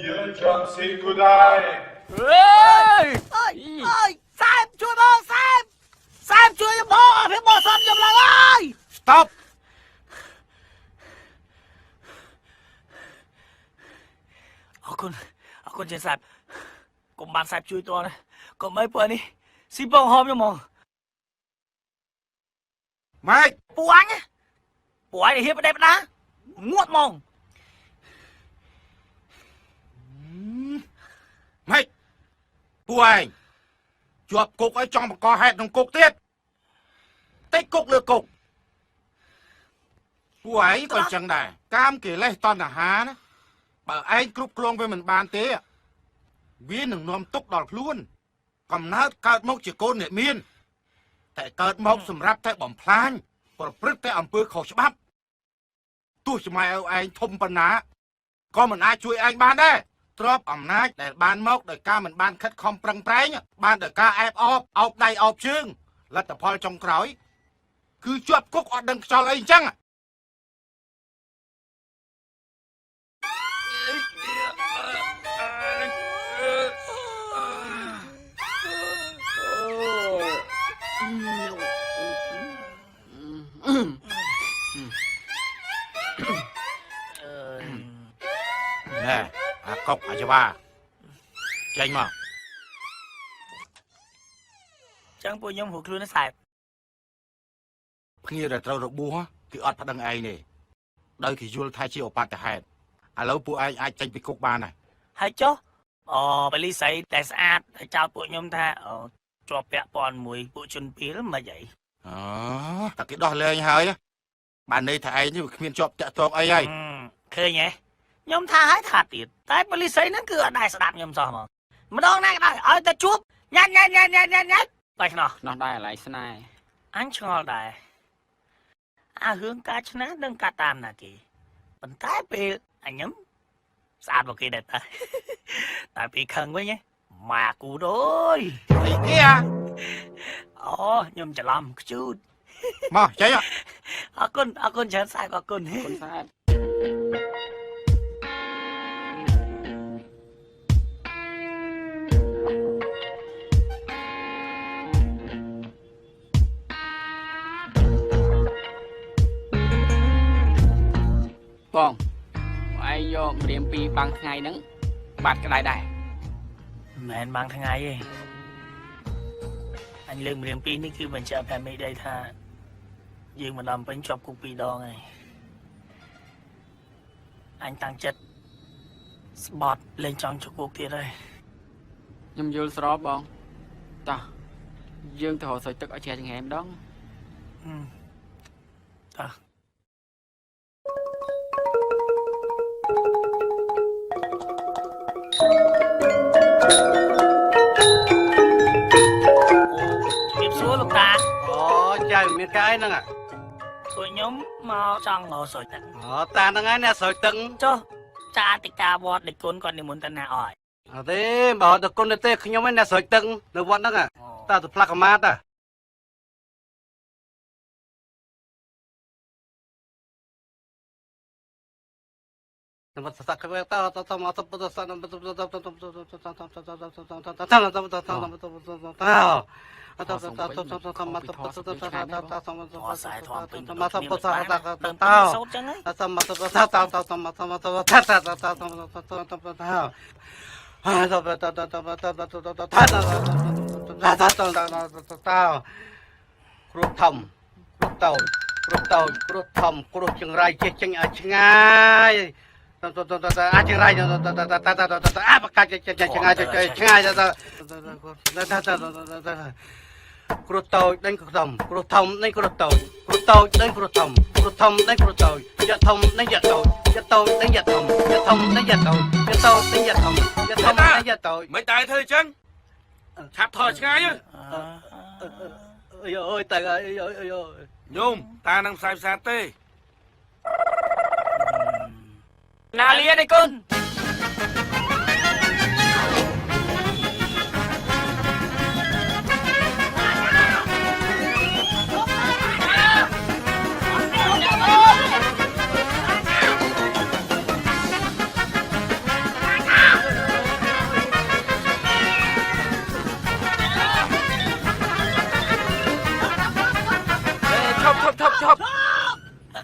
You're drunk, say good night. សែបជួយបងសែបជួយបងអភិបងសំខ្ញុំឡើងអើយ Stop អរគុណចេះសែបកុំបានសែបជួយតណាកុំអីពួកនេះស៊ីបងហមខ្ញុំហ្មង ម៉េច ពួកអញនេះហៀបបដេបដាងួតហ្មង ម៉េចពួកឯងជាប់គុកឲ្យចង់បង្កហេតុក្នុងគុកទៀតតិចគុកលើគុកពួកឯងក៏ចឹងដែរកាមកិលេសតណ្ហាណាបើឯងគ្រប់គ្រងវាមិនបានទេវានឹងនាំទុកដល់ខ្លួនកំណើតកើតមកជាកូនអ្នកមានតែកើតមកសម្រាប់តែបំផ្លាញប្រព្រឹត្តតែអំពើខុសច្បាប់ទោះជាម៉ែឲ្យឯងធំប៉ុណ្ណាក៏មិនអាចជួយឯងបានដែរទ្រព្យអំណាចដែលបានមកដោយការមិនបានខិតខំប្រឹងប្រែងបានដោយការអែបអបអោបដៃអោបជើងលទ្ធផលចុងក្រោយគឺជាប់គុកអត់ដឹងខ្យល់អីអញ្ចឹង ណែអាកុកអាច្បាចេញមកចឹងពួកខ្ញុំហួខ្លួនសែប ភ្ងាដែលត្រូវរបួសគឺអត់ប្តឹងឯងទេដោយគេយល់ថាជាឧបទ្ទហេតុឥឡូវពួកឯងអាចចេញពីគុកបានហើយ ហើយចុះបលីស័យតែស្អាតហើយចោលពួកខ្ញុំថាជាប់ពាក់ព័ន្ធមួយពួកជនពីលមិនអី តែគេដោះលែងហើយបានន័យថាឯងនេះគ្មានជាប់តាក់ទងអីហើយ ឃើញហ៎ខ្ញុំថាហើយថាទៀតតែបលីស័យហ្នឹងគឺអត់ដែរស្ដាប់ខ្ញុំសោះហ្មងម្ដងណាក៏ដោយឲ្យតែជួបញ៉ាត់បែរខ្នោះដែរអាឡៃស្នេហ៍ អញឆ្ងល់ដែរអារឿងការឆ្នះនឹងកាត់តាមណាគេប៉ុន្តែពេលអញខ្ញុំស្អាតមកគេដែរតាតែពេលខឹងវិញម៉ាគូអើយអីគេខ្ញុំច្រឡំខ្ជូត មកចេញ អរគុណច្រើនសែបអរគុណសែប បងឯងយកម្រាមពីបាំងថ្ងៃហ្នឹងបាត់ក្តៅដែរ មែនបាំងថ្ងៃទេអញលើកម្រាមពីនេះគឺបញ្ជាក់តែមេដីថាយើងមិនដំពេញជាប់គុក2ដងហើយអញតាំងចិត្តស្បត់លេងចង់ជាប់គុកទៀតហើយ ខ្ញុំយល់ស្របបងតោះយើងទៅរកសុយទឹកឲ្យជ្រះចង្ហែម្ដង តោះ Tiếp xuốngលោកតា ចៅមានកាយហ្នឹង ពួកខ្ញុំមកចង់មកស្រោចទឹក តាហ្នឹងហើយអ្នកស្រោចទឹក ចុះចាតិកាវត្តដឹកគុណគាត់និមន្តទៅណាអត់ អត់ទេបើដឹកគុណទេខ្ញុំឯងអ្នកស្រោចទឹកនៅវត្តហ្នឹងតាទៅផ្លាក់អាម៉ាតតា Hãy subscribe cho kênh Ghiền Mì Gõ để không bỏ lỡ những video hấp dẫn tao cột thầm cột tàu cột thầm cột chừng rai chết chừng ở chừng ai chừng rai bạc cái chừng ai cột tàu đánh cột thầm đánh cột tàu đánh cột thầm đánh cột tàu giật thầm đánh giật tàu đánh giật thầm giật thầm đánh giật tàu giật tàu đánh giật thầm giật thầm đánh giật tàu mấy tài thôi chân chạp thò chừng ai chứ ơi tài ơi nhôm ta đang sai sát tê nào lia đây con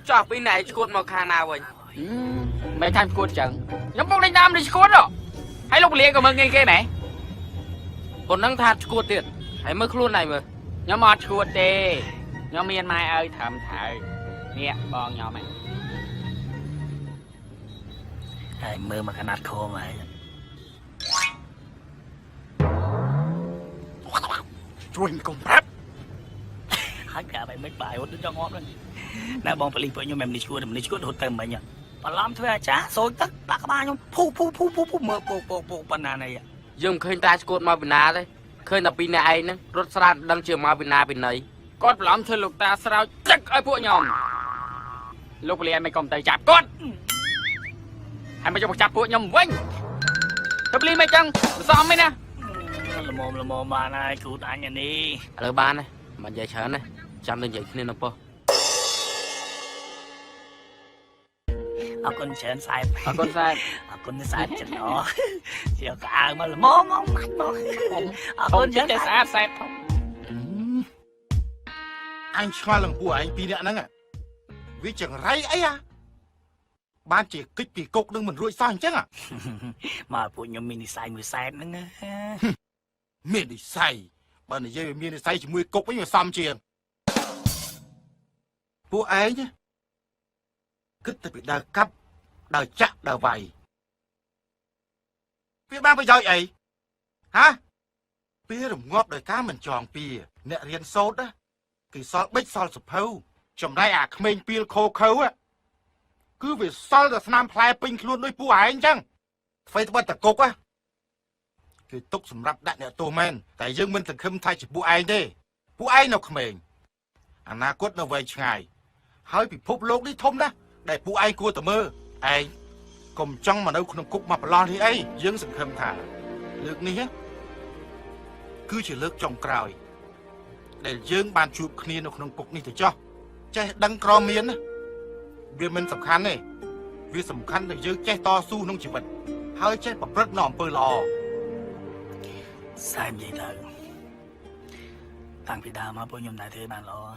chọc bên này chuột mà khả nào vậy mấy thằng chuột chẳng nhóm bóng đánh nam đi chuột rồi hãy lúc liền của mình nghe kia này còn năng thạt chuột tiền hãy mới luôn này mà nhóm mọt chuột đi nhóm miền mai ơi thầm thầy nè bọn nhỏ mày hãy mơ mà cái nát khô mày chuột cùng phép hết cả bài mấy bài hốt cho ngon luôn nè bong phải với nhau mềm đi chua hốt tầm mày nhỉ mà làm thuê chả rồi tất cả các ba nhau phu mơ bộ bàn này dùng khơi ta chuột mà bên nào đấy khơi là bên này nữa rốt ra đang chưa mà bên nào bên này con làm thôi lục ta sao chắc ai bộ nhom lúc liền mày còn tay chạp con hay mày cho một chạp bộ nhom quanh tập ly mày chăng sao mày nè là mồm mà này cứu ta nhà đi ở ba này mà dạy chờ này chăm lên dạy nên nó po con chén sai con sai chén nó chiều cả mà là mồm mắt nó con chén sai anh xoa lần của anh pi nè nắng à vì chẳng ray ấy à ban chỉ kích kỳ cục đừng mình rụi sang chứ à mà phụ nhóm mình đi sai người sai nữa miền đi say bên này dây miền đi say chỉ mùi cục với nhiều xăm chiền phụ ấy nhá kích thì bị đào cắp đào chắc đào vầy phía ban bây giờ ấy hả phía đồng ngóp đời cá mình tròn pìa nè riêng sốt á kỳ sol bích sol sụp hâu trong đây à mình pìa khô khâu á cứ vì sol là nam plei pin luôn đôi phụ ấy chăng phải bắt tập cục áคือตกสำหรับดักเนี่ยตัวแมนแต่ยังมันถึงคำไทยจะผู้ไอ้เด้ผู้ไอ้นกเขมรอนาคตเราไว้ช่ไงให้พิภพโลกนี้ทมนะได้ผู้ไอ้กลัวแต่เมื่อไอ้กลมจ้องมาเอาขนมกุกมาปลอนที่ไอ้ยังสังคมถ่าเลือกนี้คือจะเลือกจองกลายđể dương bàn chụp kia nó không cục này thì cho chạy đăng cò miến á việc mình sầm khăn này việc sầm khăn để dương chạy to su nông chỉ vật hơi chạy bập rất nòm pơ lò sai vậy thôi tăng phi đào mà bôi nhom đại thế bàn lò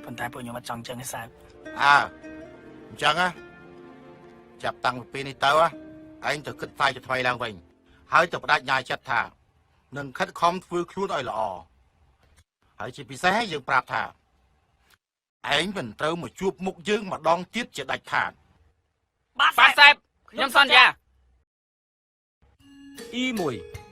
phần tay bôi nhom mà trong chân cái sai à chẳng á chập tăng pin này tao á anh từขึ้นไฟจะถอยหลังវិញហើយទៅផ្ដាច់ញ៉ាយចិត្តថានឹងខិតខំធ្វើខ្លួនឲ្យល្អហើយជាពិសេសយើងប្រាប់ថាឯងមិនត្រូវមកជួបមុខយើងម្ដងទៀតជាដាច់ខាត បាទសេបខ្ញុំសន្យាE1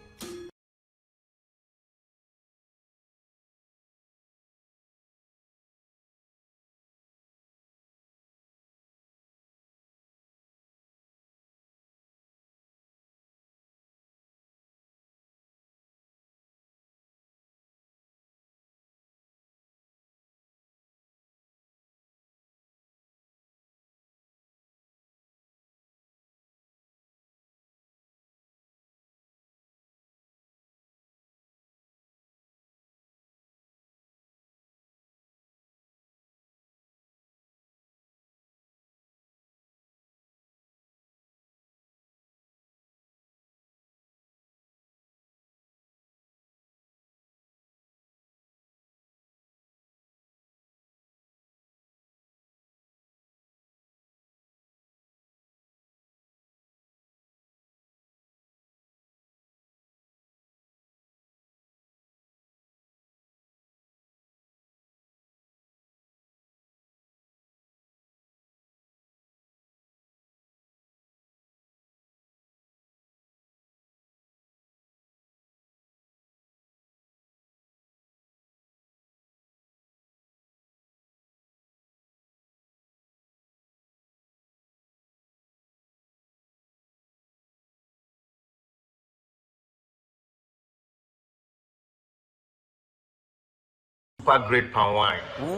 super great palm wine. អូ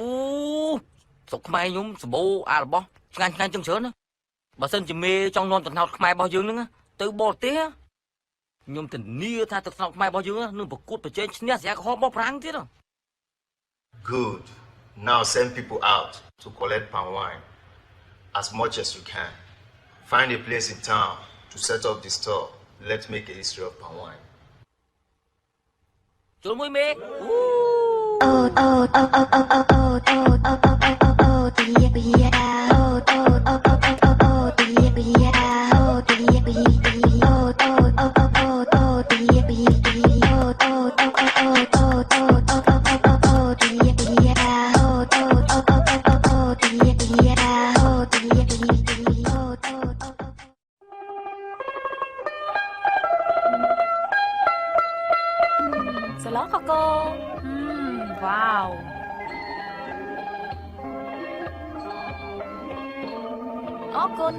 ស្រុកខ្មែរខ្ញុំសម្បូរអារបស់ឆ្ងាញ់ចឹងច្រើនណាបើសិនជាមេចង់នាំតំណោតខ្មែររបស់យើងហ្នឹងទៅបរទេសខ្ញុំធានាថាទឹកស្នោតខ្មែររបស់យើងនឹងប្រកួតប្រជែងឈ្នះស្រាក្រហមរបស់ប្រាំងទៀត Good. Now send people out to collect palm wine as much as you can. Find a place in town to set up the store. Let's make a history of palm wine. ចូលមួយមេសឡងកកវ៉ាវអរគុណ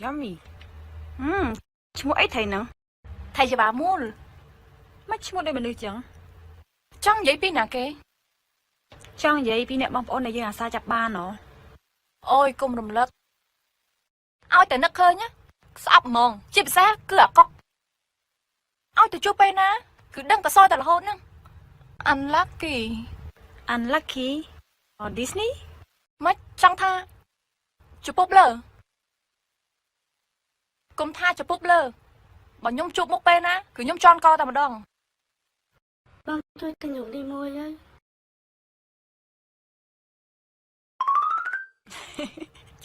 Yummy ឈ្មោះអីថៃហ្នឹងថៃជាបាមូលមិនឈ្មោះដូចមនុស្សចឹងចង់និយាយពីណាគេចង់និយាយពីអ្នកបងប្អូនដែលយើងអាសាចាប់បានហ៎អូយកុំរំលឹកឲ្យតែនឹកឃើញស្អប់ហ្មងជាភាសាគឺអាកុកឲ្យទៅជួបពេលណាគឺដឹងតែសល់តែរហូតហ្នឹង Unlucky or Disney មិនចង់ថាជពុបលើគុំថាជពុបលើបើខ្ញុំជួបមុខពេលណាគឺខ្ញុំជន់កតែម្ដងបងជួយទិញរូបនេះមួយហើយ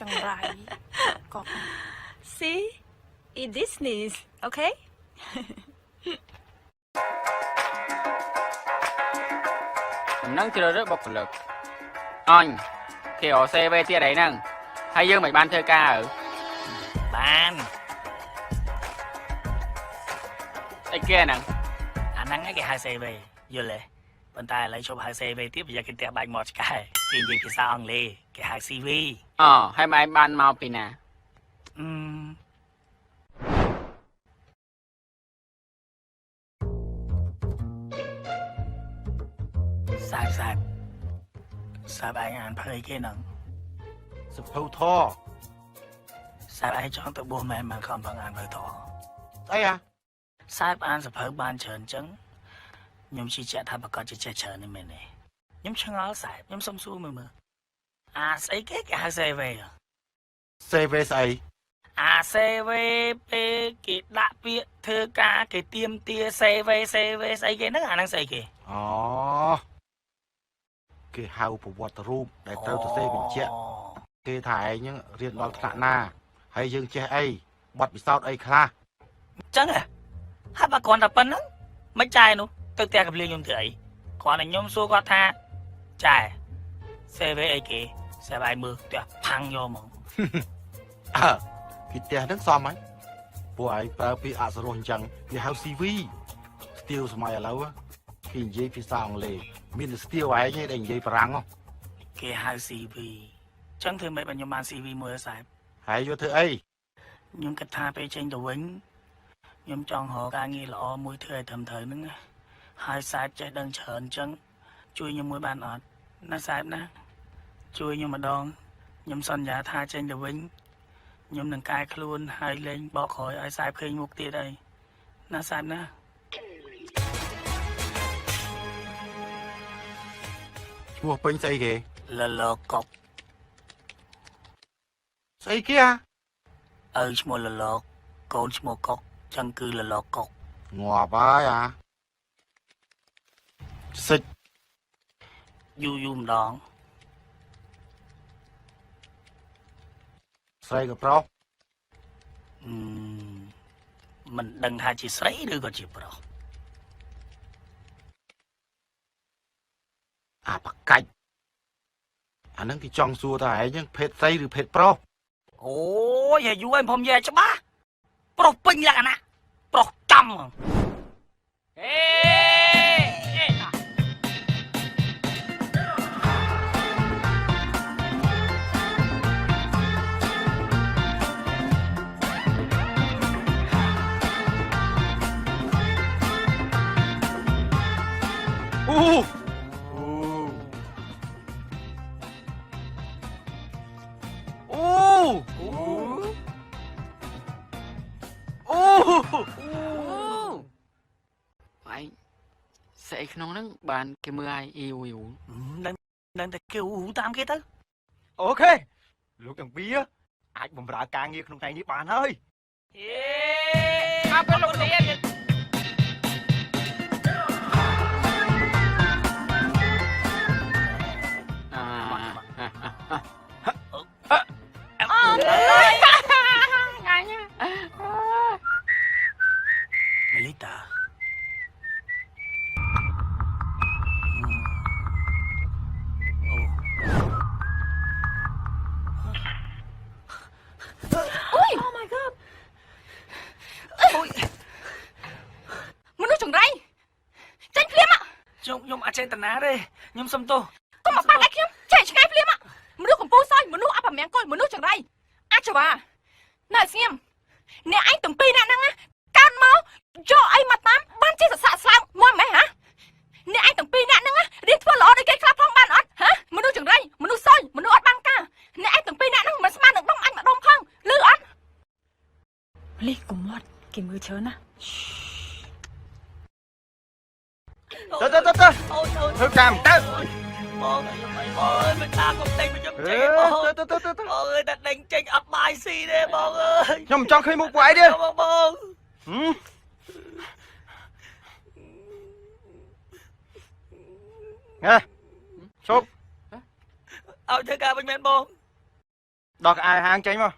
ចង្រៃកប់ See it Disney okay នឹងជ្រើសរើសបុគ្គលិកអញគេអសេវេទៀតអីហ្នឹងហើយយើងមិនបានធ្វើការបានអីគេហ្នឹងអាហ្នឹងគេហៅ CV យល់ទេប៉ុន្តែឥឡូវជប់ហៅ CV ទៀតប្រយ័ត្នគេផ្ទះបាច់មាត់ឆ្កែគេនិយាយភាសាអង់គ្លេសគេហៅ CV អូហើយម៉ែបានមកពីណាសាប់ឯងអានភ័យគេហ្នឹងសភៅធសាប់ឯងចង់ទៅបួសមែនមកខំប្រឹងអានភៅធអីហ៎សាប់អានសភៅបានច្រើនអញ្ចឹងខ្ញុំជឿជាក់ថាប្រកាសជាចេះច្រើននេះមែនទេខ្ញុំឆ្ងល់សាប់ខ្ញុំសុំសួរមើលអាស្អីគេហៅ CV ស្អីអា CV ពេលគេដាក់ពាក្យធ្វើការគេទៀមទា CV ស្អីគេហ្នឹងអាហ្នឹងស្អីគេអូគេហៅប្រវត្តិរូបដែលត្រូវទៅសេបញ្ជាក់គេថាឯងហ្នឹងរៀនដល់ថ្នាក់ណាហើយយើងចេះអីបទពិសោធន៍អីខ្លះអញ្ចឹងហើយបើគាត់តែប៉ុណ្្នឹងមិនចាយនោះទៅផ្ទះកភ្លៀងខ្ញុំធ្វើអីគាត់តែខ្ញុំសួរគាត់ថាចាយ CV អីគេសេវាយមើលផ្ទះផាំងយកហ្មងពីផ្ទះហ្នឹងសមហើយពួកឯងប្រើពាក្យអសរោះអញ្ចឹងគេហៅ CV ស្ទៀវសម័យឥឡូវគេនិយាយភាសាអង់គ្លេសមានតែស្ទៀវឯងឯងដែលនិយាយបារាំងគេហៅ CV អញ្ចឹងធ្វើម៉េចបើខ្ញុំបាន CV មួយសាប់ហើយយកធ្វើអីខ្ញុំគិតថាពេលចេញទៅវិញខ្ញុំចង់រកការងារល្អមួយធ្វើឲ្យត្រឹមត្រូវហ្នឹងហើយសាប់ចេះដឹងច្រើនអញ្ចឹងជួយខ្ញុំមួយបានអត់ណាសាប់ណាជួយខ្ញុំម្ដងខ្ញុំសន្យាថាចេញទៅវិញខ្ញុំនឹងកែខ្លួនហើយលេងបកក្រោយឲ្យសាប់ឃើញមុខទៀតអីណាសាប់ណាឈ្មោះពេញស្អីគេលលកុកស្អីគេឪឈ្មោះលលកកូនឈ្មោះកុកចឹងគឺលលកុកងាប់ហើយសិចយូម្ដងស្រីក៏ប្រុសមិនដឹងថាជាស្រីឬក៏ជាប្រុសអាបកាច់អានឹងគេចង់សួរថាឯងហ្នឹងភេទស្រីឬភេទប្រុសអូយអាយុឯងខ្ញុំនិយាយច្បាស់ ប្រុសពេញលក្ខណៈប្រុសចំហេ anh sẽ không nắng bàn cái mưa ai yêu yêu đangតែគេតាមគេទៅ អូខេលោកទាំងពីរអាចបម្រើការងារក្នុងថ្ងៃនេះបានហើយ អើពេលលោកនេះ Melita. Ôi oh my god. Ôi.មនុស្សចង្រៃចាញ់ភ្លាមạ. ខ្ញុំអត់ចេះតាណាទេខ្ញុំសុំទោស កុំមកប៉ះដៃខ្ញុំចែកឆ្ងាយភ្លាមạ. មនុស្សកំពូលសោយមនុស្សអបមង្គលមនុស្សចង្រៃអាចវ៉ាណែស្ងៀមអ្នកឯងទាំងពីរអ្នកហ្នឹងកើនមកយកអីមកតាមបានជាសស័កស្លោកមួយម៉េចហ៎អ្នកឯងទាំងពីរអ្នកហ្នឹងរៀនធ្វើល្អដូចគេខ្លះផងបានអត់ហ៎មនុស្សចង្រៃមនុស្សសោយមនុស្សអត់បានការអ្នកឯងទាំងពីរអ្នកហ្នឹងមិនស្មើនឹងដុំអញម្ដុំផងឮអត់លីកុំមាត់គេមើលច្រើនណា ទៅធ្វើតាមទៅ បងអើយមិនតាកុំដេញមកខ្ញុំចេញបងទៅអើយតែដេញចេញអត់បាយស៊ីទេបងអើយ ខ្ញុំចង់ឃើញមុខពួកឯងទេ បង ហ៎ជប់ ឲ្យធ្វើការវិញមែនបង ដល់ក្អែហាងចេញមក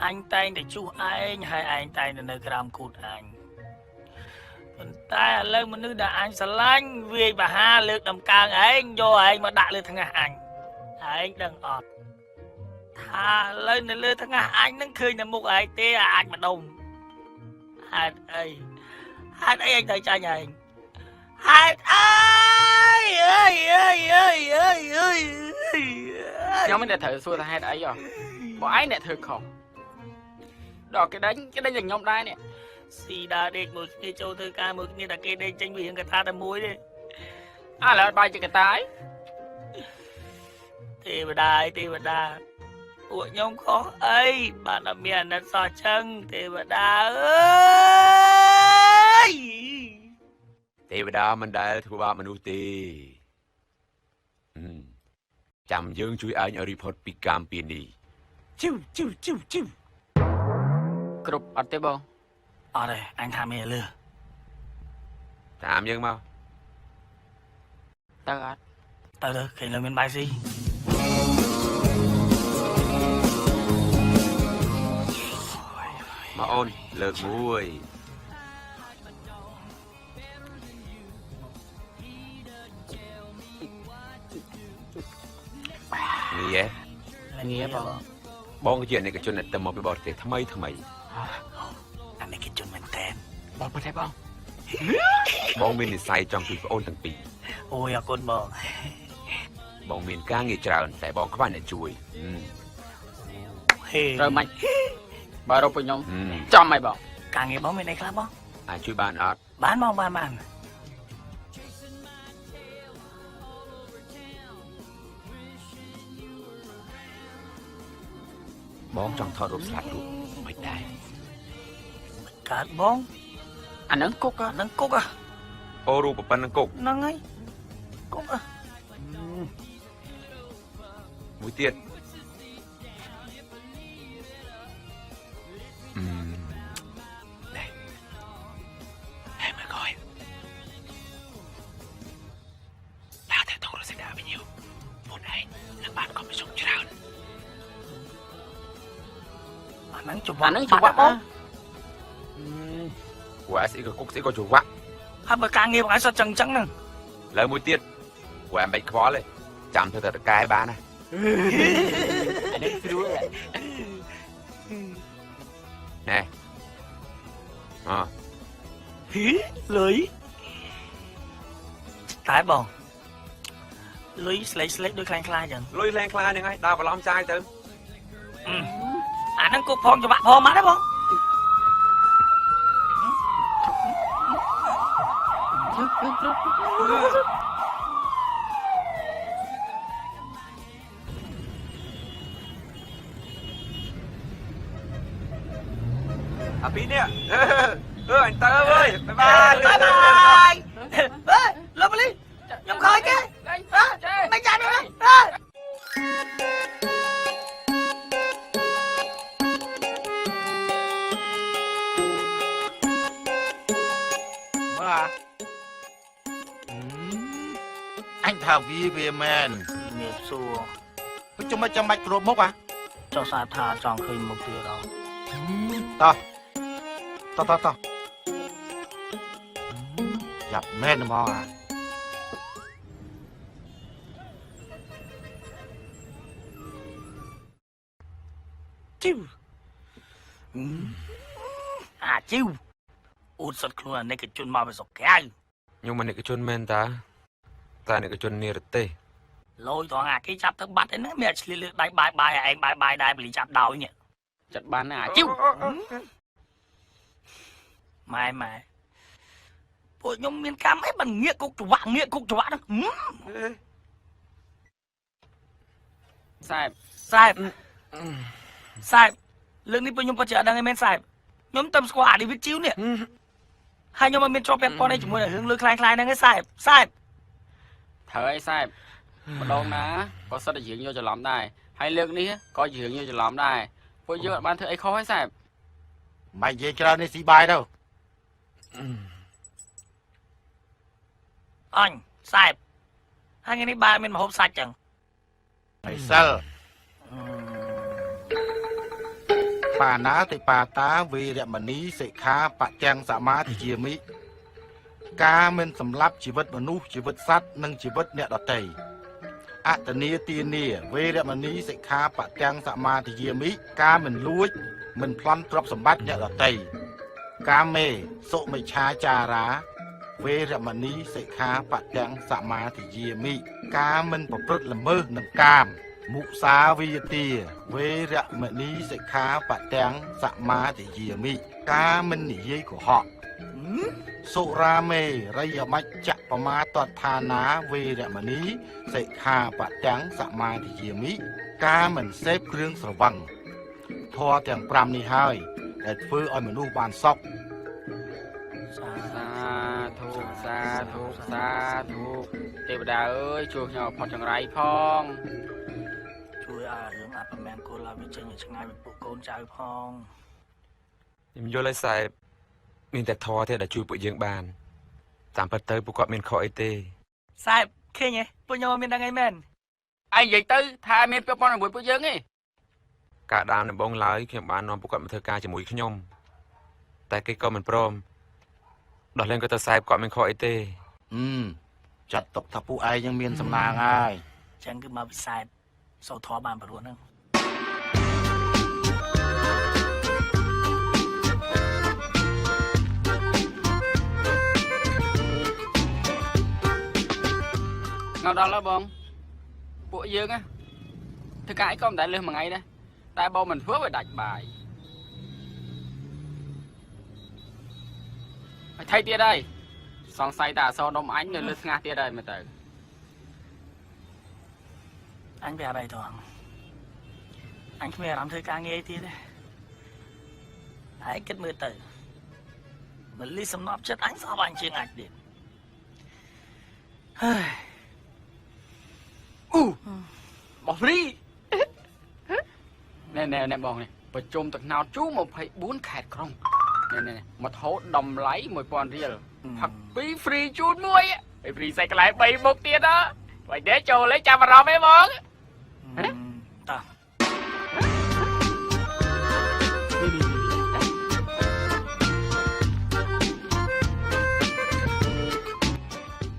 អញតែងតែជួសឯងហើយឯងតែងតែនៅក្រោមគូតអញប៉ុន្តែឥឡូវមនុស្សដែលអញស្រឡាញ់វាយបហាលើកដំកើងឯងយកឯងមកដាក់លើថ្ងាសអញឯងដឹងអត់ថាឥឡូវនៅលើថ្ងាសអញនឹងឃើញតែមុខឯងទេអាចម្ដុំហេតុអីឯងទៅចាញ់ឯងហេតុអីខ្ញុំមិនដែលត្រូវសួរថាហេតុអីហ៎បើឯងអ្នកធ្វើខុសដល់គេដេញតែខ្ញុំដែរនេះ ស៊ីដាដេកមួយគ្នាចូលធ្វើការមួយគ្នាតែគេដេកចេញវារៀងកថាតែមួយទេ ឥឡូវបាយជាកតាយ ទេវតាពួកខ្ញុំខុសអីបានអត់មានអាណិតសោះចឹងទេវតាអើយ ទេវតាមិនដែលធ្វើបាបមនុស្សទេចាំយើងជួយឯងឲ្យរីផតពីកម្មពីនេះជូគ្រប់អត់ទេបង អត់ទេអញថាមានលឺ តាមយើងមក ទៅអត់ ទៅឃើញលើមានបាយស៊ី មកអូនលើកមួយងាយបងគឺជាអ្នកជនដែលទៅមកពីបរទេសថ្មីអានេះគេជន់មែនតើ បងប្រទេសបង បងមាននិស្ស័យចង់ជួយប្អូនទាំងពីរ អូយអរគុណបង បងមានការងារច្រើនតែបងខ្វះអ្នកជួយ ហេ ត្រូវមិនបើរកពួកខ្ញុំចំហើយបង ការងារបងមានអីខ្លះបង អាចជួយបានអត់ បានបងបាន បងចង់ថតរូបស្លាប់រូបមិនដែរ ក កើតបង អាហ្នឹងគុក ហ្នឹងគុក អូរូបប៉ុណ្ណឹងគុក ហ្នឹងហើយគុក មួយទៀតហេមកកយឡាតែតោរសេដាវិញយូមុនឯងនឹងបានកុំជុំច្រើន អាហ្នឹងច្រ អា វាក់ ហ្នឹងច្រវាក់បង ព្រោះស្អីក៏គុកស្អីក៏ច្រវាក់ ហើយបើការងារបងឯងសុទ្ធចឹងហ្នឹង លើមួយទៀតព្រោះមិនខ្វល់ទេចាំធ្វើតែតកែបានណា អានេះស្រួល ណែអ ហ៊ីលុយតែបងលុយស្លេកដូចខ្លាំងខ្លាចឹង លុយលែងខ្លាហ្នឹងហើយដើរបន្លំចាយទៅ អាហ្នឹងគុកផងច្បាក់ផងមកដែរបង អាពីនេះអញទៅអើយបាយបាយ បាយលោកប៉ូលីសខ្ញុំខ້ອຍគេមិនចាំទេ anh thảo vi men ជំរាបសួរ chúng mày mạch rộp mốc à ចង់សាថាចង់ឃើញមុខទៀតអត់ to gặp men mà à ជីវអាជីវអ៊ូតសុតខ្លួនអានេះក៏ជន់មកពីស្រុកក្រៅ ខ្ញុំមិនឯកជនមែនតាតែឯកជននិរទេស លយត្រង់អាគេចាប់ទៅបាត់ឯហ្នឹងមានឆ្លៀលលើដៃបាយឯងបាយដែរបលីចាប់ដោយនេះ ចាត់បានណាអាជីវ ម៉ែពួកខ្ញុំមានកម្មអីមិនងាកគុកច្រវាក់ហ្នឹង សែប សែបលើកនេះពួកខ្ញុំពិតជាអត់ដឹងឯមែនសែបខ្ញុំតែស្គាល់អាឌីវីតជីវនេះហើយខ្ញុំមិនមានជាប់ពាក់ព័ន្ធអីជាមួយនឹងរឿងលុយខ្លាំងហ្នឹងឯងសែប ត្រូវអីសែបម្ដងណាក៏សិតតែយើងយកច្រឡំដែរហើយលើកនេះក៏យើងយកច្រឡំដែរពួកយើងអត់បានធ្វើអីខុសហើយសែប mày về cho nên xì bài đâu អញសែបហើយថ្ងៃនេះបាយមានម្ហូបសាច់ចឹង mày sao bà ná thì bà tá vì rẹ mà ní sẽ khá bà chàng dạ má thì chia mỹ cá mình sầm lấp chỉ vật mà nu chỉ vật sắt nâng chỉ vật nhẹ đọt tẩy à tần nia tiền nia vì rẹ mà ní sẽ khá bà chàng dạ má thì chia mỹ cá mình lúi mình plon trọc sầm bát nhẹ đọt tẩy cá mê sộ mày cha trà rá vì rẹ mà ní sẽ khá bà chàng dạ má thì chia mỹ cá mình bỏ prut là mơ nâng cam mụ xá vi tìa với rạ mẹ ní sẽ khá bà táng dạ má để dìa mị cá mình nỉ dây của họ sộ ra mê rây ở mạch chạ bà má toàn thà ná với rạ mẹ ní sẽ khá bà táng dạ má để dìa mị cá mình xếp rương sở vằng thoa tiếng pram nì hơi để phư oi mình nu bàn sọc សាធុទេវតាអើយជួយខ្ញុំផុតចង្រៃផង ជួយឲ្យរឿងអត់ប្រមាណគោលឲ្យវាចេញឆ្ងាយពីពួកកូនចៅផង ខ្ញុំយល់ហើយសែបមានតែធរទេដែលជួយពួកយើងបានតាមពិតទៅពួកគាត់មានខុសអីទេ សែបឃើញទេពួកខ្ញុំមានដឹងអីមែន ឯងនិយាយទៅថាមានពាក់ព័ន្ធជាមួយពួកយើងទេ ការដើមដំបងឡើយខ្ញុំបាននាំពួកគាត់មកធ្វើការជាមួយខ្ញុំតែគេក៏មិនព្រមដោះលែងគាត់ទៅសែបគាត់មានខុសអីទេ chặt tộc thập phụ ai nhưng miền sầm nàng ai ចឹងគឺមកពីសែបសូធរបានបរួនហ្នឹង ngồi đó là bọnពួកយើងណាធ្វើការអីក៏មិនដែលលឺមួយថ្ងៃដែរតែបងមិនធ្វើឲ្យដាច់បាយហើយថៃទៀតហើយសង្ស័យតែអសរនំអញនៅលើស្ងាស់ទៀតហើយមើលទៅ អញប្រាប់អីទៅអញគ្មានអារម្មណ៍ធ្វើការងារអីទៀតទេហើយគិតមើលទៅ mình ly sầm nọp chết anh sao anh chưa ngạch điện hơi បងព្រីណែបងនេះប្រជុំទឹកណោតជូ24ខេត្តក្រុងណែមកថោតម្លៃ 1000 រៀលផឹក2 free ជូន1ហើយ free សាច់កន្លែង3មុខទៀតហ៎បើតែចូលលេចាំអារម្មណ៍ឯងបងតា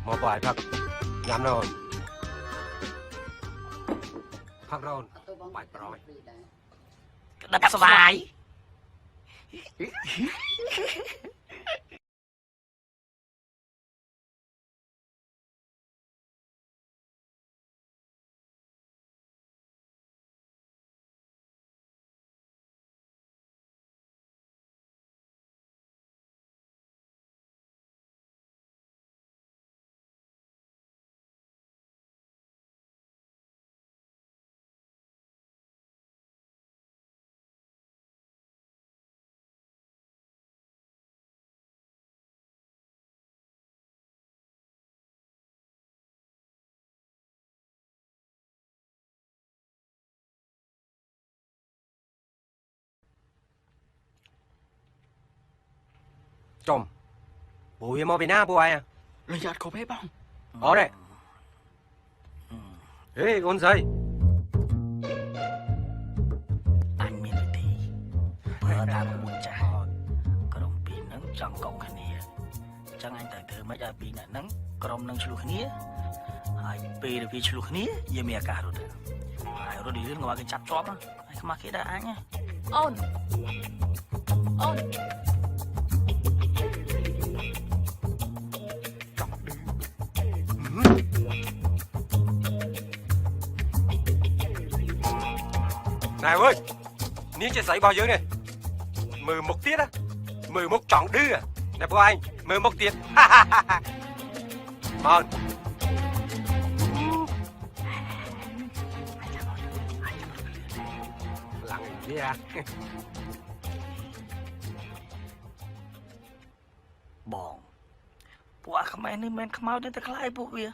មកបាយផឹកញ៉ាំrồiផឹកrồiបាយប្រយ đập xoài chồng bố em mau về na bố ai à lời giật khổ phép không ở đây ê con dây anh miền tây bữa ta muốn trả có đồng pin nắng trong cộng khăn nè chẳng anh tới từ mấy giờ pin nắng có đồng nắng chlu khăn nè hai pin được chlu khăn nè giờ mẹ cả rồi hai rồi đi lên ngoài cái chắp chóp á anh không mặc cái đã anh nhá ôn này ơi ní chơi giấy bao nhiêu này 11 tiết á 11 chọn đưa à nè bố anh 11 tiết mòn lặng đi à bọnពួកអាខ្មែរនេះមិនខ្មោចទេតែខ្លាយពួកវា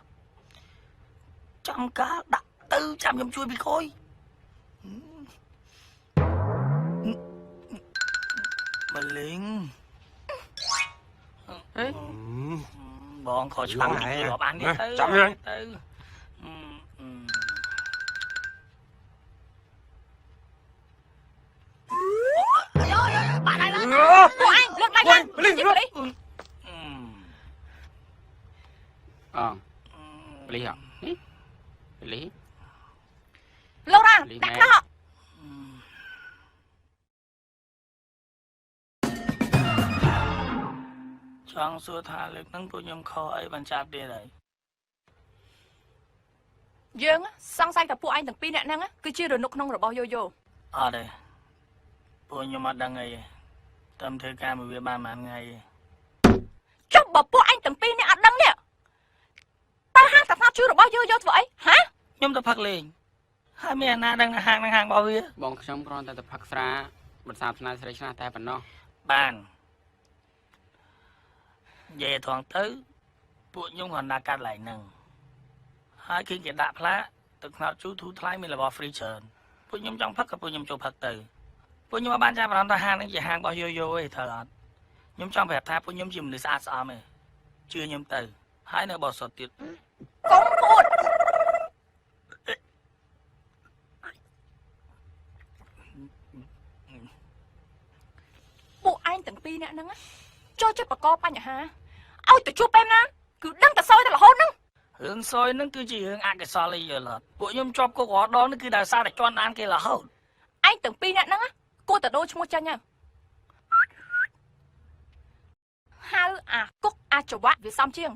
ចាំការដាក់ទៅចាំខ្ញុំជួយពីក្រោយបលីងហេបងខកឆ្លងនេះរាប់អាននេះទៅចាំហ្នឹងទៅbạn này là của anh lượt bay lên Linh đi Lý hả Lý lâu ra đặt nó Chọn xua thả lực nâng của nhóm kho ấy bàn chạp đi đấy dương á sang sayกับពួកឯងទាំងពីរនាក់ហ្នឹងគឺជារនុកក្នុងរបស់យោយោ អត់ទេពួកខ្ញុំអត់ដឹងអីតែធ្វើការមួយវាបានមួយថ្ងៃចុះបើពួកឯងទាំងពីរនាក់អត់ដឹងនេះតើហាងតាស្នោតជួយរបស់យោយោធ្វើអីហ៎ ខ្ញុំទៅផឹកលេងហើយមានអាណាដឹងហាងរបស់វា បងខ្ញុំគ្រាន់តែទៅផឹកស្រាបន្សាបស្នាស្រីឆ្នះតែប៉ុណ្ណោះ បាននិយាយថងទៅពួកខ្ញុំគាត់ដាក់កាត់ឡើងហ្នឹងហើយគឺគេដាក់ផ្លាកទឹកថ្នោតជូរធូរថ្លៃមានរបស់ free ច្រើនពួកខ្ញុំចង់ផឹកក៏ពួកខ្ញុំចូលផឹកទៅពួកខ្ញុំបានចាប់អារម្មណ៍ថាហាងនេះជាហាងរបស់យោយោឯងត្រូវអត់ខ្ញុំចង់ប្រាប់ថាពួកខ្ញុំជាមនុស្សស្អាតស្អំឯងជឿខ្ញុំទៅហើយនៅបោះសុតទៀតកុំពួតពួកឯងទាំងពីរនាក់ហ្នឹងចូលចិត្តបកកបញ្ហាឲ្យទៅជួបពេលណាគឺដឹងតែសយតែរហូតហ្នឹង រឿងសយហ្នឹងគឺជារឿងអកុសលយល់អត់ពួកខ្ញុំជាប់គុករាល់ដងនេះគឺដោយសារតែជន់អានគេរហូត ឯងទាំងពីរនាក់ហ្នឹងគួរតែដូរឈ្មោះចាញ់ហៅអាគុកអាចវៈវាសំជាង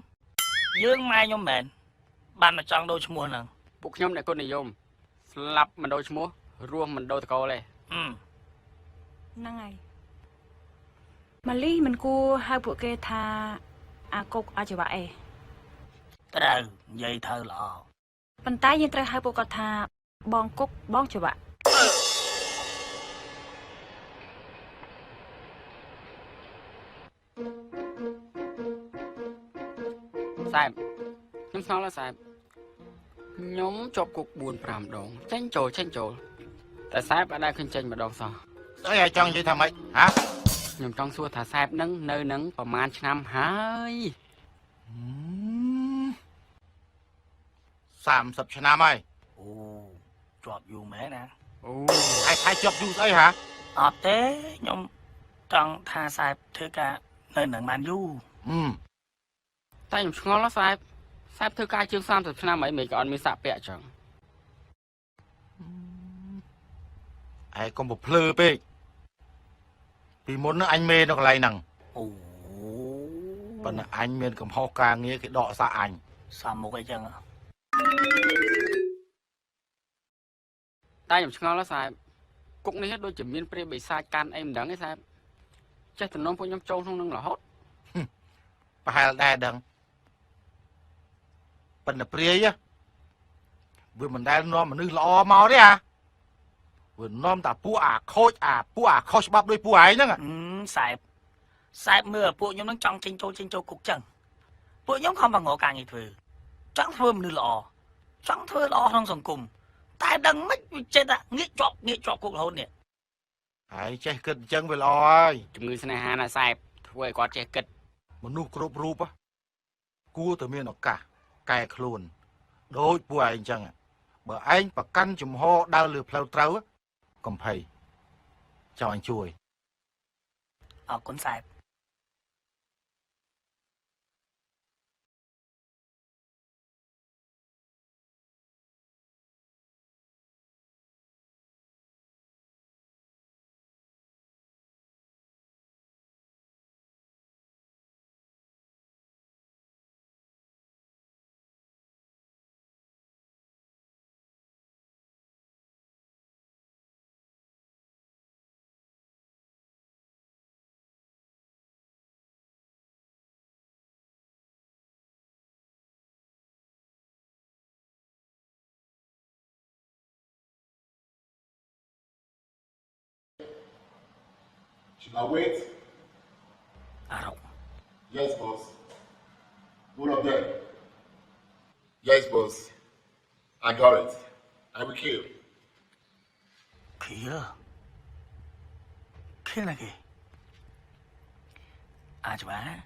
យើងម៉ែខ្ញុំមែនបានមកចង់ដូរឈ្មោះហ្នឹង ពួកខ្ញុំអ្នកគុណនិយមស្លាប់មិនដូរឈ្មោះរស់មិនដូរតកលទេ ហ្នឹងហើយម៉ាលីមិនគួរហៅពួកគេថាអាគុកអាចវៈអេ ត្រូវនិយាយទៅល្អ ប៉ុន្តែយើងត្រូវហៅពួកគាត់ថាបងគុកបងចវៈ Thank you. Sạp Nhưng sao là sạp Nhóm cho cuộc buồn phạm đồn Chanh trồi Tại sạp ở đây khinh chanh mà đồn sao Tới ai chọn vậy thằng mày hả Nhưng trong xua thả sạp nâng nơi nâng Và màn năm hai 30 ឆ្នាំហើយ អូជាប់យូរមែនណា អូ ហើយជាប់យូរស្អីហ៎ អត់ទេខ្ញុំចង់ថាខ្សែធ្វើការនៅនឹងបានយូរ តែខ្ញុំឆ្ងល់ណាស់ខ្សែធ្វើការជាង30ឆ្នាំអីមិនក៏អត់មានសាក់ពាក់ចឹង ឯងកុំប្រភ្លឺពេកពីមុនហ្នឹងអញមេនៅកន្លែងហ្នឹង អូ ប៉ុន្តែអញមានកំហុសការងារគេដកសាក់អញ សំមុខអីចឹង តែខ្ញុំឆ្ងល់ណាស់គុកនេះដូចជាមានព្រាយបិសាចកាន់អីមិនដឹងទេចេះតំណងពួកខ្ញុំចូលក្នុងនឹងរហូត ប្រហែលដែរដឹងប៉ុន្តែព្រាយវាមិនដែលនាំមនុស្សល្អមកទេហ៎វានាំតែពួកអាខូចពួកអាខុសច្បាប់ដោយពួកឯងហ្នឹង សែបមើលពួកខ្ញុំនឹងចង់ចេញចូលគុកចឹងពួកខ្ញុំខំបង្ងការងារធ្វើចង់ធ្វើមនុស្សល្អចង់ធ្វើល្អក្នុងសង្គមតែដឹងមិនវាចេះតែងាកជាប់គុករហូតនេះ ហើយចេះគិតអញ្ចឹងវាល្អហើយ ជំងឺស្នេហាណាសែបធ្វើឲ្យគាត់ចេះគិត មនុស្សគ្រប់រូបគួរតែមានឱកាសកែខ្លួនដូចពួកឯងអញ្ចឹងបើឯងប្រកាន់ជំហរដើរលើផ្លូវត្រូវកំភៃចង់អញជួយ អរគុណសែប Should I wait? Yes, boss. All of them. Yes, boss. I got it. I will kill. Kill? Kill là gì? À chú bá.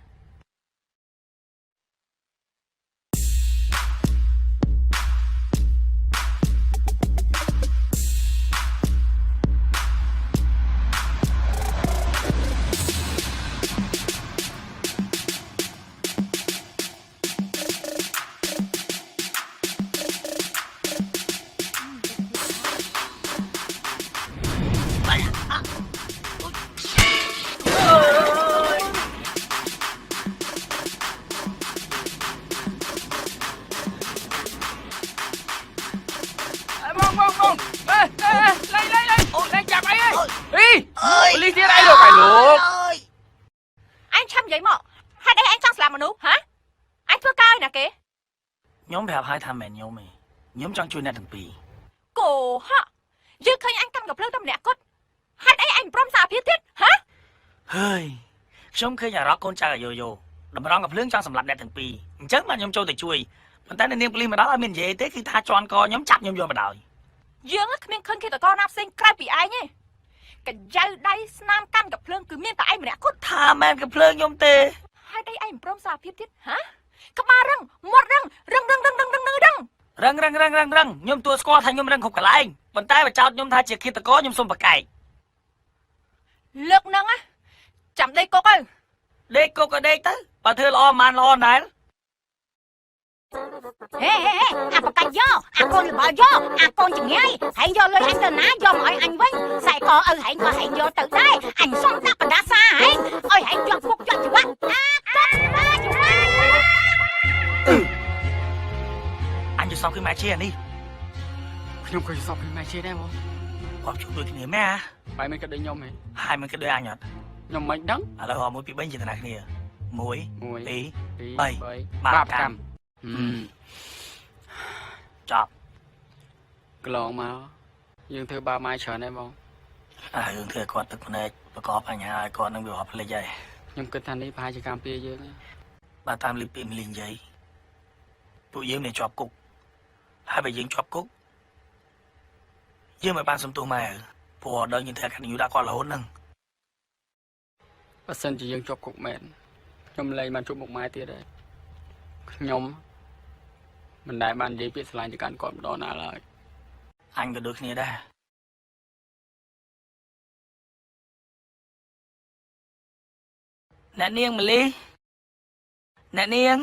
Anh chăm vậy mà hai đây anh chẳng làm mà nụ hả anh thưa cao nè kìa ខ្ញុំប្រាប់ឲ្យថាមិនខ្ញុំទេខ្ញុំចង់ជួយអ្នកទាំងពីរ cổ hả dương khơi anh căn gặp lương tâm nè cốt hai đây anh prom sao phía thiết hả ហើយខ្ញុំឃើញអារ៉កកូនចៅអាយ៉ូតម្រង់กับភ្លើងចង់សម្លាប់អ្នកទាំងពីរអញ្ចឹងបានខ្ញុំចូលទៅជួយប៉ុន្តែនៅនាងប៉ូលីសមកដល់អត់មាននិយាយទេគឺថាជន់កខ្ញុំចាប់ខ្ញុំយកមកដល់ dương áគ្មានឃើញគេតកណាផ្សេងក្រៅពីឯងទេកញ្ចៅដៃស្នាមកាន់กับភ្លើងគឺមានតែឯងម្នាក់គត់ ថាមែនกับភ្លើងខ្ញុំទេ ហើយđâyឯងព្រមសារភាពទៀតហ៎ក្បាលរឹងមាត់រឹងខ្ញុំទួស្គាល់ថាខ្ញុំរឹងគ្រប់កន្លែងប៉ុន្តែបើចោទខ្ញុំថាជាឃាតករខ្ញុំសុំប្រកែក លើកហ្នឹងណាចាំដេកគុកទៅ ដេកគុកក៏ដេកទៅបើធ្វើល្អមិនល្អណាស់ ហេអាប្រកាច់យកអាកូនល្បើយកអាកូនចងាយហែងយកលុយអញទៅណាយកមកឲ្យអញវិញខ្សែកឪហែងក៏ហែងយកទៅដែរអញសុំដាក់បណ្ដាសាហែងឲ្យហែងយកគុកយកច្បាប់អញទៅសងគឺម៉ែជានេះ ខ្ញុំក៏សងគឺម៉ែជាដែរបង គាត់ជួយដូចគ្នាម៉ែ បាយមិនក៏ដូចខ្ញុំហ៎ ហើយមិនក៏ដូចអញអត់ ខ្ញុំមិនដឹង ឥឡូវ1 2 3ជាតាគ្នា 1 2 3 បាបកម្ម ចប់ កន្លងមកយើងធ្វើបាបម៉ែច្រើនដែរបង យើងធ្វើគាត់ទឹកភ្នែកប្រកបបញ្ហាឲ្យគាត់នឹងវាអត់ភ្លេចហើយ ខ្ញុំគិតថានេះប្រហែលជាកម្មពីយើង បើតាមលិពីមីលីនិយាយ ពួកយើងនឹងជាប់គុកហើយបើយើងជាប់គុកយើងមិនបានសំទោសម៉ែព្រោះដល់យើងធ្វើកតញ្ញូដាក់គាត់រហូតហ្នឹង បើសិនជាយើងជាប់គុកមែនខ្ញុំលែងបានជួបមុខម៉ែទៀតទេខ្ញុំមិនដែលបាននិយាយពាក្យស្រឡាញ់ទៅកាន់គាត់ម្ដងណាឡើយ អញក៏ដូចគ្នាដែរអ្នកនាងម្លីអ្នកនាង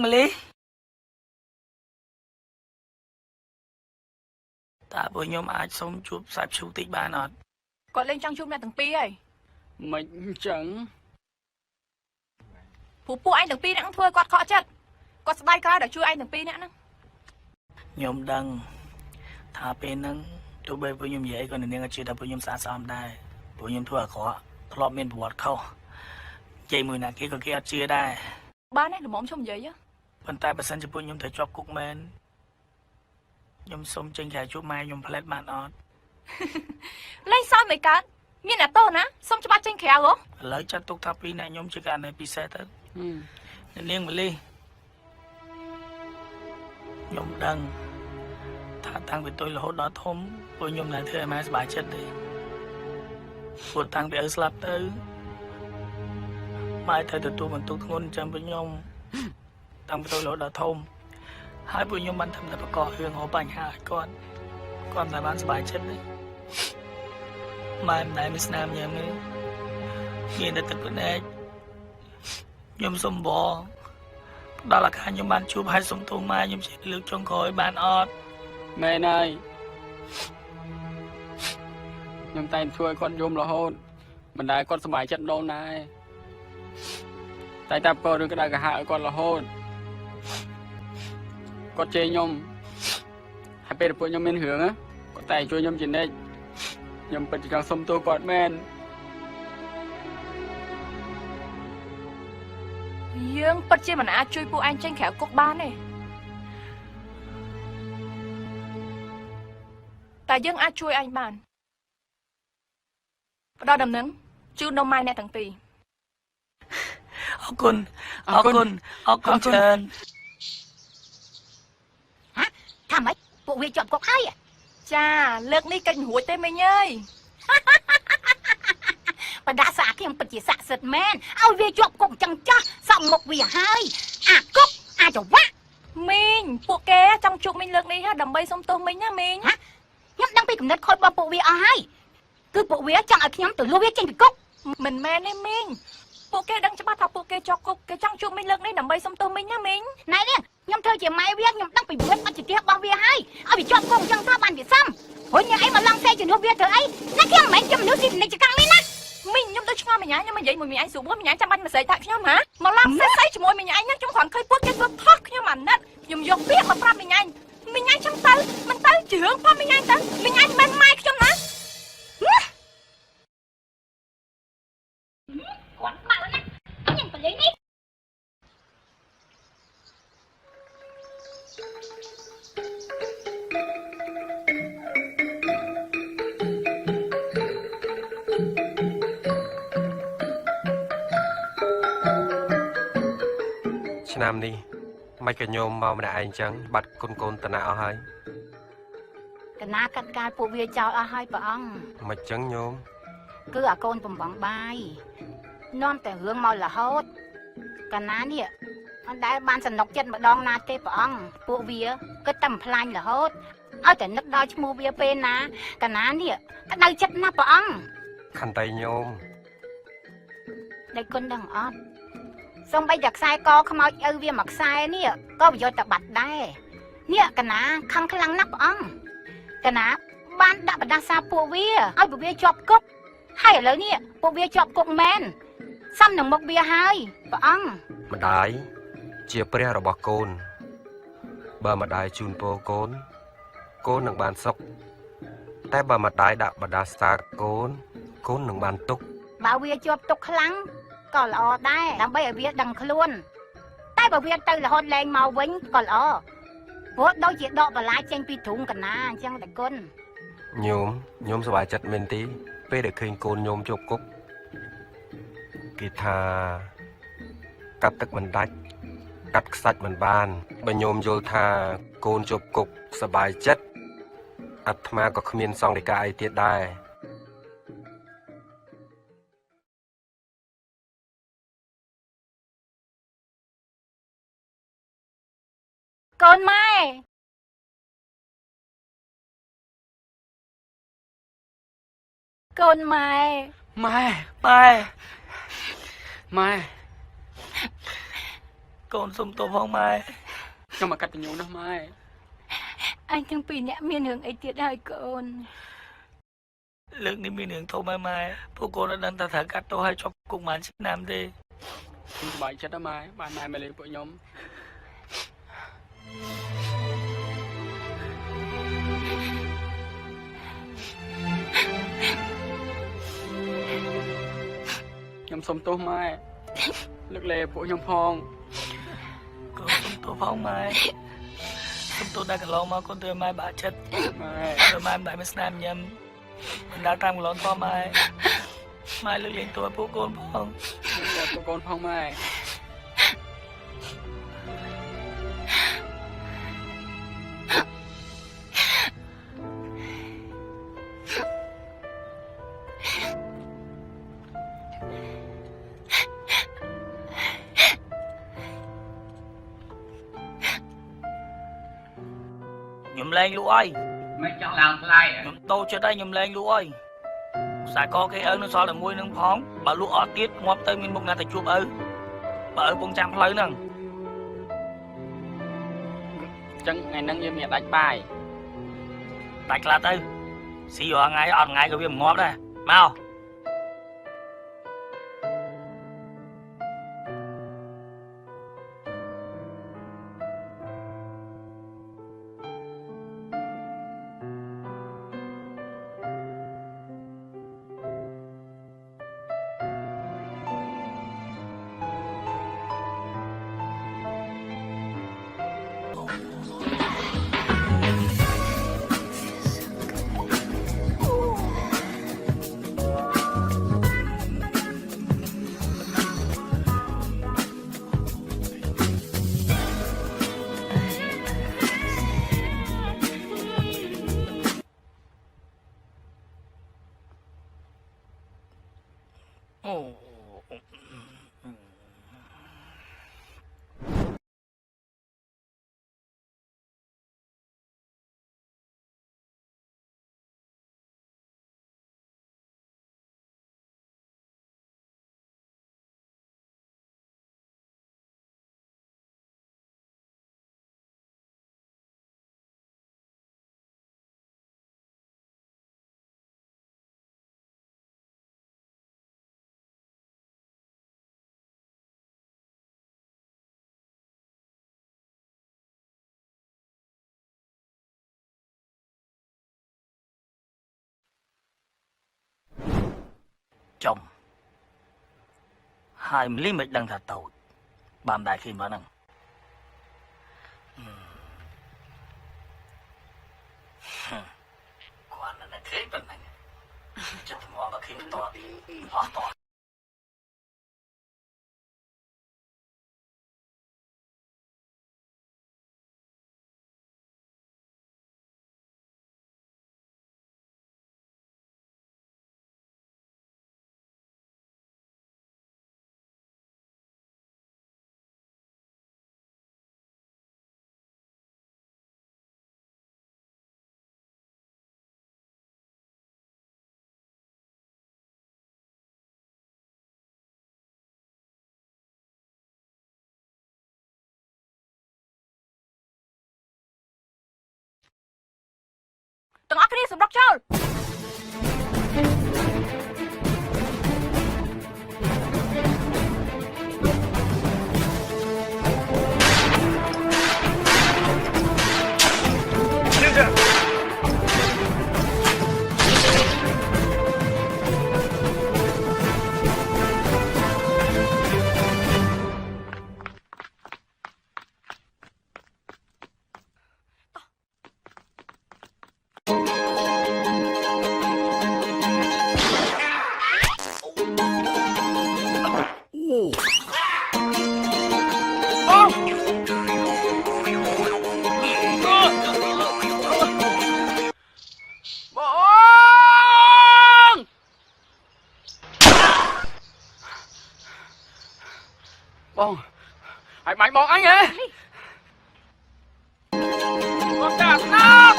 ម្លីតើពួកខ្ញុំអាចសុំជួបសាច់ឈូតិចបានអត់ គាត់លេងចង់ជួបអ្នកទាំងពីរហើយ មិនអញ្ចឹង ពួកឯងទាំងពីរនាក់ធ្វើគាត់ខកចិត្តគាត់ស្ដាយក្រោយដល់ជួយឯងទាំងពីរនាក់ហ្នឹង ខ្ញុំដឹងថាពេលហ្នឹងទោះបីពួកខ្ញុំនិយាយក៏នាងក៏ជឿថាពួកខ្ញុំស្អាតស្អំដែរពួកខ្ញុំធ្វើអាក្រក់ធ្លាប់មានប្រវត្តិខុសនិយាយមួយណាគេក៏គេអត់ជឿដែរ បានទេល្មមខ្ញុំនិយាយ ប៉ុន្តែបើសិនជាពួកខ្ញុំត្រូវជាប់គុកមែនខ្ញុំសុំចេញក្រៅជួបម៉ែខ្ញុំផ្លែតបានអត់ លេងសើចមិនកើតមានអាតោណាសុំច្បាប់ចេញក្រៅហ៎ ឥឡូវចាត់ទុកថាពីរអ្នកខ្ញុំជាករណីពិសេសទៅអ្នកនាងម្លីខ្ញុំដឹងថាតាំងពីតូចរហូតដល់ធំពួកខ្ញុំនៅធ្វើឲ្យម៉ែសប្បាយចិត្តទេព្រោះតាំងពីឪស្លាប់ទៅម៉ែត្រូវទទួលបន្ទុកធ្ងន់ចាំពួកខ្ញុំតាំងពីតូចរហូតដល់ធំហើយពួកខ្ញុំបានធ្វើតែប្រកបរឿងហៅបញ្ហាឲ្យគាត់តែបានសប្បាយចិត្តទេម៉ែមិនដែលមានស្នាមញ៉ាំទេមានតែទឹកភ្នែកខ្ញុំសុំបងដល់ឱកាសខ្ញុំបានជួបហើយសុំទោសម៉ែខ្ញុំជាលើកចុងក្រោយបានអត់មែនហើយខ្ញុំតែជួយគាត់យំរហូតមិនដែលគាត់សប្បាយចិត្តដូនដែរតែតាប់ក៏រឿងក្តៅក្រហាយឲ្យគាត់រហូតគាត់ជេរខ្ញុំហើយពេលពួកខ្ញុំមានរឿងគាត់តែជួយខ្ញុំជានិច្ចខ្ញុំពិតជាចង់សុំទោសគាត់មែន យើងពិតជាមិនអាចជួយពួកឯងចេញក្រៅគុកបានទេតែយើងអាចជួយឯងបានផ្ដល់ដំណឹងជូននំម៉ែអ្នកទាំងពីរ អរគុណច្រើន ថាម៉េចពួកវាជាប់គុកហើយ ចាលើកនេះកិច្ចរួចទេមីងអើយ បដាសាខ្ញុំពិតជាស័ក្តិសិទ្ធិមែនឲ្យវាជាប់គុកចឹងចាស់សំមុខវាហើយអាគុកអាចវ៉ាក់ មីងពួកគេចង់ជួបមីងលើកនេះដើម្បីសុំទោសមីងណាមីង ខ្ញុំដឹងពីគំនិតខូចរបស់ពួកវាអស់ហើយគឺពួកវាចង់ឲ្យខ្ញុំទៅលួចវាចេញពីគុក មិនមែនទេមីងពួកគេដឹងច្បាស់ថាពួកគេជាប់គុកគេចង់ជួបមីងលើកនេះដើម្បីសុំទោសមីងណាមីង ណែនេះខ្ញុំធ្វើជាម៉ែវាខ្ញុំដឹងពីវិបត្តិអត់ជារបស់វាហើយឲ្យវាជាប់គុកចឹងថាបានវាសមព្រោះញ៉ាំអីមកឡងសេជំនួសវាធ្វើអីណាខ្ញុំមិនមែនជាមនុស្សទីនិច្ចកាំងនេះណា មីងខ្ញុំទៅឆ្ងល់មីញ៉ាខ្ញុំមកនិយាយមួយមីញ៉ាស្រួលមីញ៉ាចាំបាច់មកស្រែកថាខ្ញុំហ៎មកឡំសេះស្អីជាមួយមីញ៉ាណាខ្ញុំគ្រាន់ឃើញពួកគេធ្វើផុសខ្ញុំអាណិតខ្ញុំយកពាក្យមកប្រាប់មីញ៉ាខ្ញុំទៅមិនទៅជឿងផងមីញ៉ាទៅមីញ៉ាមិនម៉ែខ្ញុំណា គាត់មកណាខ្ញុំទៅលេងនេះ ឆ្នាំនេះមិនក៏ញោមមកម្នាក់ឯងចឹងបាត់គុណកូនតណាអស់ហើយក ណាកាត់ការពួកវាចោលអស់ហើយព្រះអង្គ មិនចឹងញោម គឺអាកូនបំបងបាយនាំតែរឿងមករហូតកណានេះអត់ដែលបានសំណុកចិត្តម្ដងណាទេព្រះអង្គពួកវាគិតតែបំផ្លាញរហូតឲ្យតែនឹកដល់ឈ្មោះវាពេលណាកណានេះក្តៅចិត្តណាស់ព្រះអង្គ ខន្តីញោម ដែលគុណដឹងអត់សំបីតែខ្សែកខ្មោចឪវាមួយខ្សែនេះក៏វាយកទៅបាត់ដែរនេះកណាខឹងខ្លាំងណាស់ព្រះអង្គកណាបានដាក់បដាសាពួកវាឲ្យពួកវាជាប់គុកហើយឥឡូវនេះពួកវាជាប់គុកមែនសំនឹងមុខវាហើយព្រះអង្គ ម្ដាយជាព្រះរបស់កូនបើម្ដាយជូនពរកូនកូននឹងបានសុខតែបើម្ដាយដាក់បដាសាកូនកូននឹងបានទុក្ខ បើវាជាប់ទុកខ្លាំងក៏ល្អដែរដើម្បីឲ្យវាដឹងខ្លួនតែបើវាទៅរហូតលែងមកវិញក៏ល្អព្រោះដូចជាដកបន្លាចចេញពីទ្រូងកណាអញ្ចឹងតែគុណ ញោមសប្បាយចិត្តមែនទេពេលដែលឃើញកូនញោមជាប់គុកគេថាកាត់ទឹកមិនដាច់ កាត់ខ្សាច់មិនបានបើញោមយល់ថាកូនជាប់គុកសบายចិត្តអាត្មាក៏គ្មានសង្ឃដីកាអីទៀតដែរ កូនម៉ែកូនម៉ែ ម៉ែកូនសុំទោសផងម៉ែ ខ្ញុំមកកាត់បញ្ញូណាស់ម៉ែ អញទាំងពីរនាក់មានរឿងអីទៀតហើយកូន លើកនេះមានរឿងធំម៉ែពួកកូនអត់ដឹងថាត្រូវកាត់ទោសឲ្យជាប់គុកបានឆ្នាំទេ ខ្ញុំសប្បាយចិត្តណាស់ម៉ែបានម៉ែមកលេងពួកខ្ញុំខ្ញុំសុំទោសម៉ែលើកលែពួកខ្ញុំផង កូនសុំទោសផងម៉ែសុំទោសដែលកន្លងមកកូនធ្វើម៉ែបាក់ចិត្តម៉ែធ្វើម៉ែមិនដែលមានស្នាមញញឹមមិនដែលតាមកន្លងតម៉ែលើកលែងទោសឲ្យពួកកូនផងពួកកូនផងម៉ែ ខ្ញុំលែងលក់អី មិនចង់ឡើងថ្លៃ ខ្ញុំតូចចិត្តហើយខ្ញុំលែងលក់អីខ្សែកគេឪនឹងសល់តែមួយនឹងផងបើលក់អត់ទៀតងាប់ទៅមានមុខណាទៅជួបឪបើឪពងចាំផ្លូវហ្នឹង ចឹងថ្ងៃហ្នឹងយើងមានដាច់បាយ ដាច់ខ្លះទៅស៊ីរាល់ថ្ងៃអត់ថ្ងៃក៏វាមិនងាប់ដែរមក ចំហើយម្លីមិនដឹងថាតូចបានដែរឃើញមកហ្នឹងគាត់នៅឃើញប៉ុណ្ណឹងចិត្តមកបើឃើញតទៀតអស់ត ទាំងអស់គ្នាសម្រុកចូល Bông hãy mày bọn anh ấy con cả nó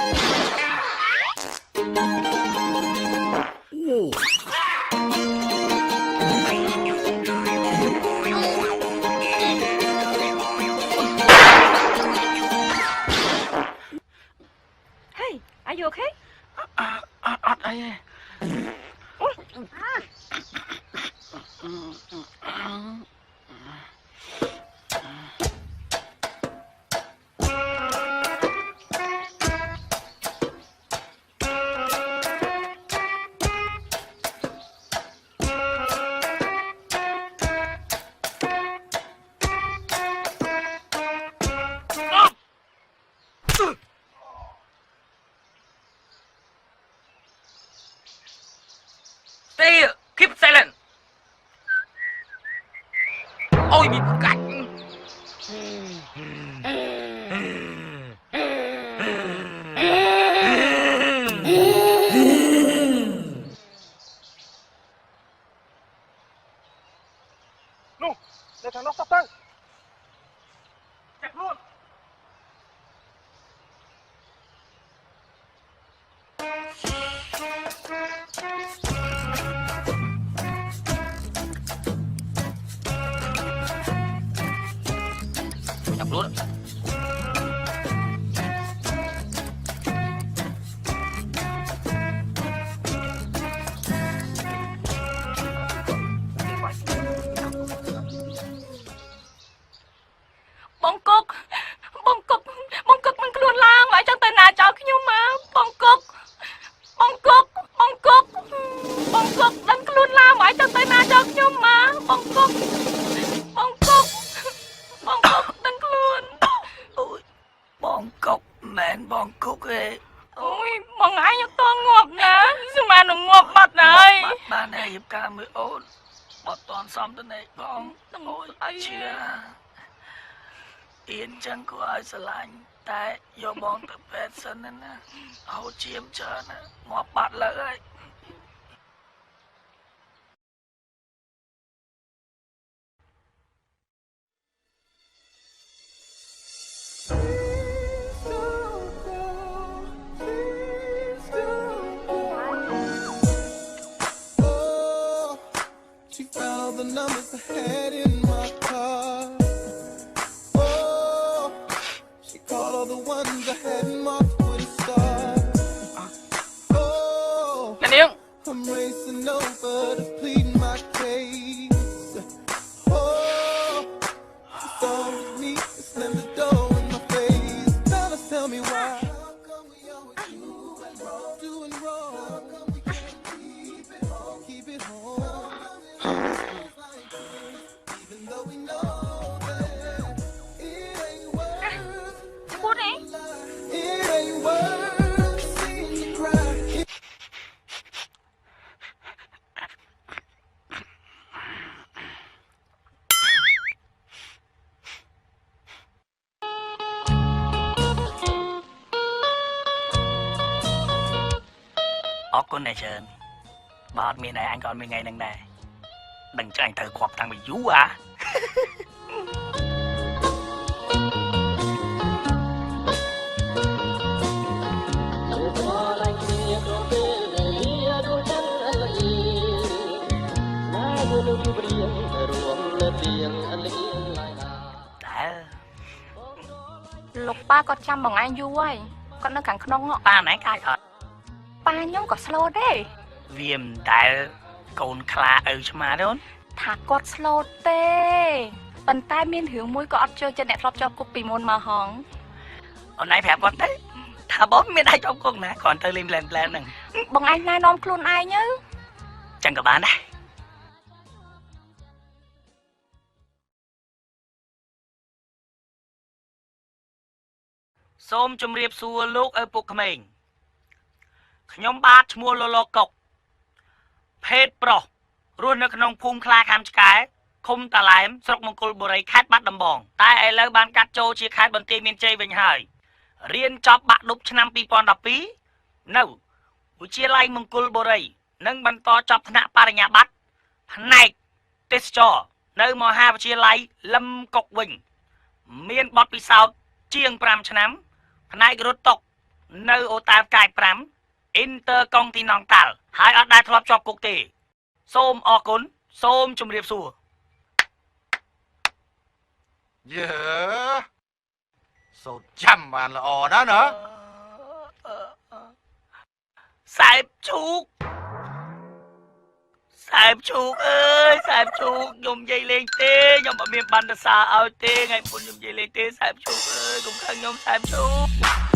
Hey, are you okay? Ai Stay here. Keep silent. Ôi bị cạnh. Nô, để thằng nó sắp tới. Chặt luôn. Chọc luôn. Bông cúc mình luôn lang lại chẳng tên nào choខ្ញុំmà bông cúc đừng luôn lang lại chẳng tên nào choខ្ញុំmà bông cúc đừng luôn ôi bọn cục mẹn bọn cúc ấy ôi bọn ai nhắc to ngộp nè sao mà nó ngộp bật này ba này hiệp ca mới ổn bọn toàn xong tới này bọn ôi chưa yên chẳng có ai sợ lạnh tại do bọn tập vẹt sân nên hầu chiếm chờ nè ngọt bạt lỡ ấy She found the numbers ahead in my car. Oh, she called all the ones I had marked with a star. Oh, I'm racing over to plead my case. Oh, it's all with me, slam the door in my face. Fellas, tell me why. How come we always doing wrong? How come we can't keep it home? Even though we know that it ain't worth seeing you cry. ốc con này trơn bọt miền này anh còn 10 ngày lần này đừng cho anh thử quặp thằng bị vú à Lục ba có chăm bằng anh vui ấy con nó càng không ngọ ba nãy cai thật ba nhóm có slow đấy viêm đại cồn khla ở cho mà đó thả cọt slow tê bần tai miên hướng mũi có ọt chơi cho đẹp lọp cho cục bì môn mà hóng hôm nay phép con đấy thả bóng miên ai trong con nè còn tơ lim lên nè bằng anh nay nom luôn ai nhá chẳng có bán đây Xôm chùm riêng xua lúc ở bục mình nhóm bát mua lô lô cục phết pro luôn ở trong phun kha khám cái không ta lại sọc mông côn bồ rây khát bắt đầm bòn tai ai lỡ ban cắt trâu chia khát bần tiền miền chơi bình hải riêng cho bạn đúc năm pi pon đập pí nâu buổi chia lai mông côn bồ rây nâng ban to chọc thằng pa nhà bắt này test cho នៅមហាវិទ្យាល័យលឹមកុកវិញមានបទពិសោធន៍ជាង5ឆ្នាំផ្នែករត់តុនៅអូតាវកាយ5 Intercontinental ហើយអត់ដែលធ្លាប់ជាប់គុកទេសូមអរគុណសូមជម្រាបសួរ យើសូត្រចាំបានល្អណាស់ណា សែបជូកសែបជូកអើយសែបជូកខ្ញុំនិយាយលេងទេខ្ញុំអត់មានបានរសារឲ្យទេថ្ងៃពុនខ្ញុំនិយាយលេងទេសែបជូកអើយកុំខឹងខ្ញុំសែបជូក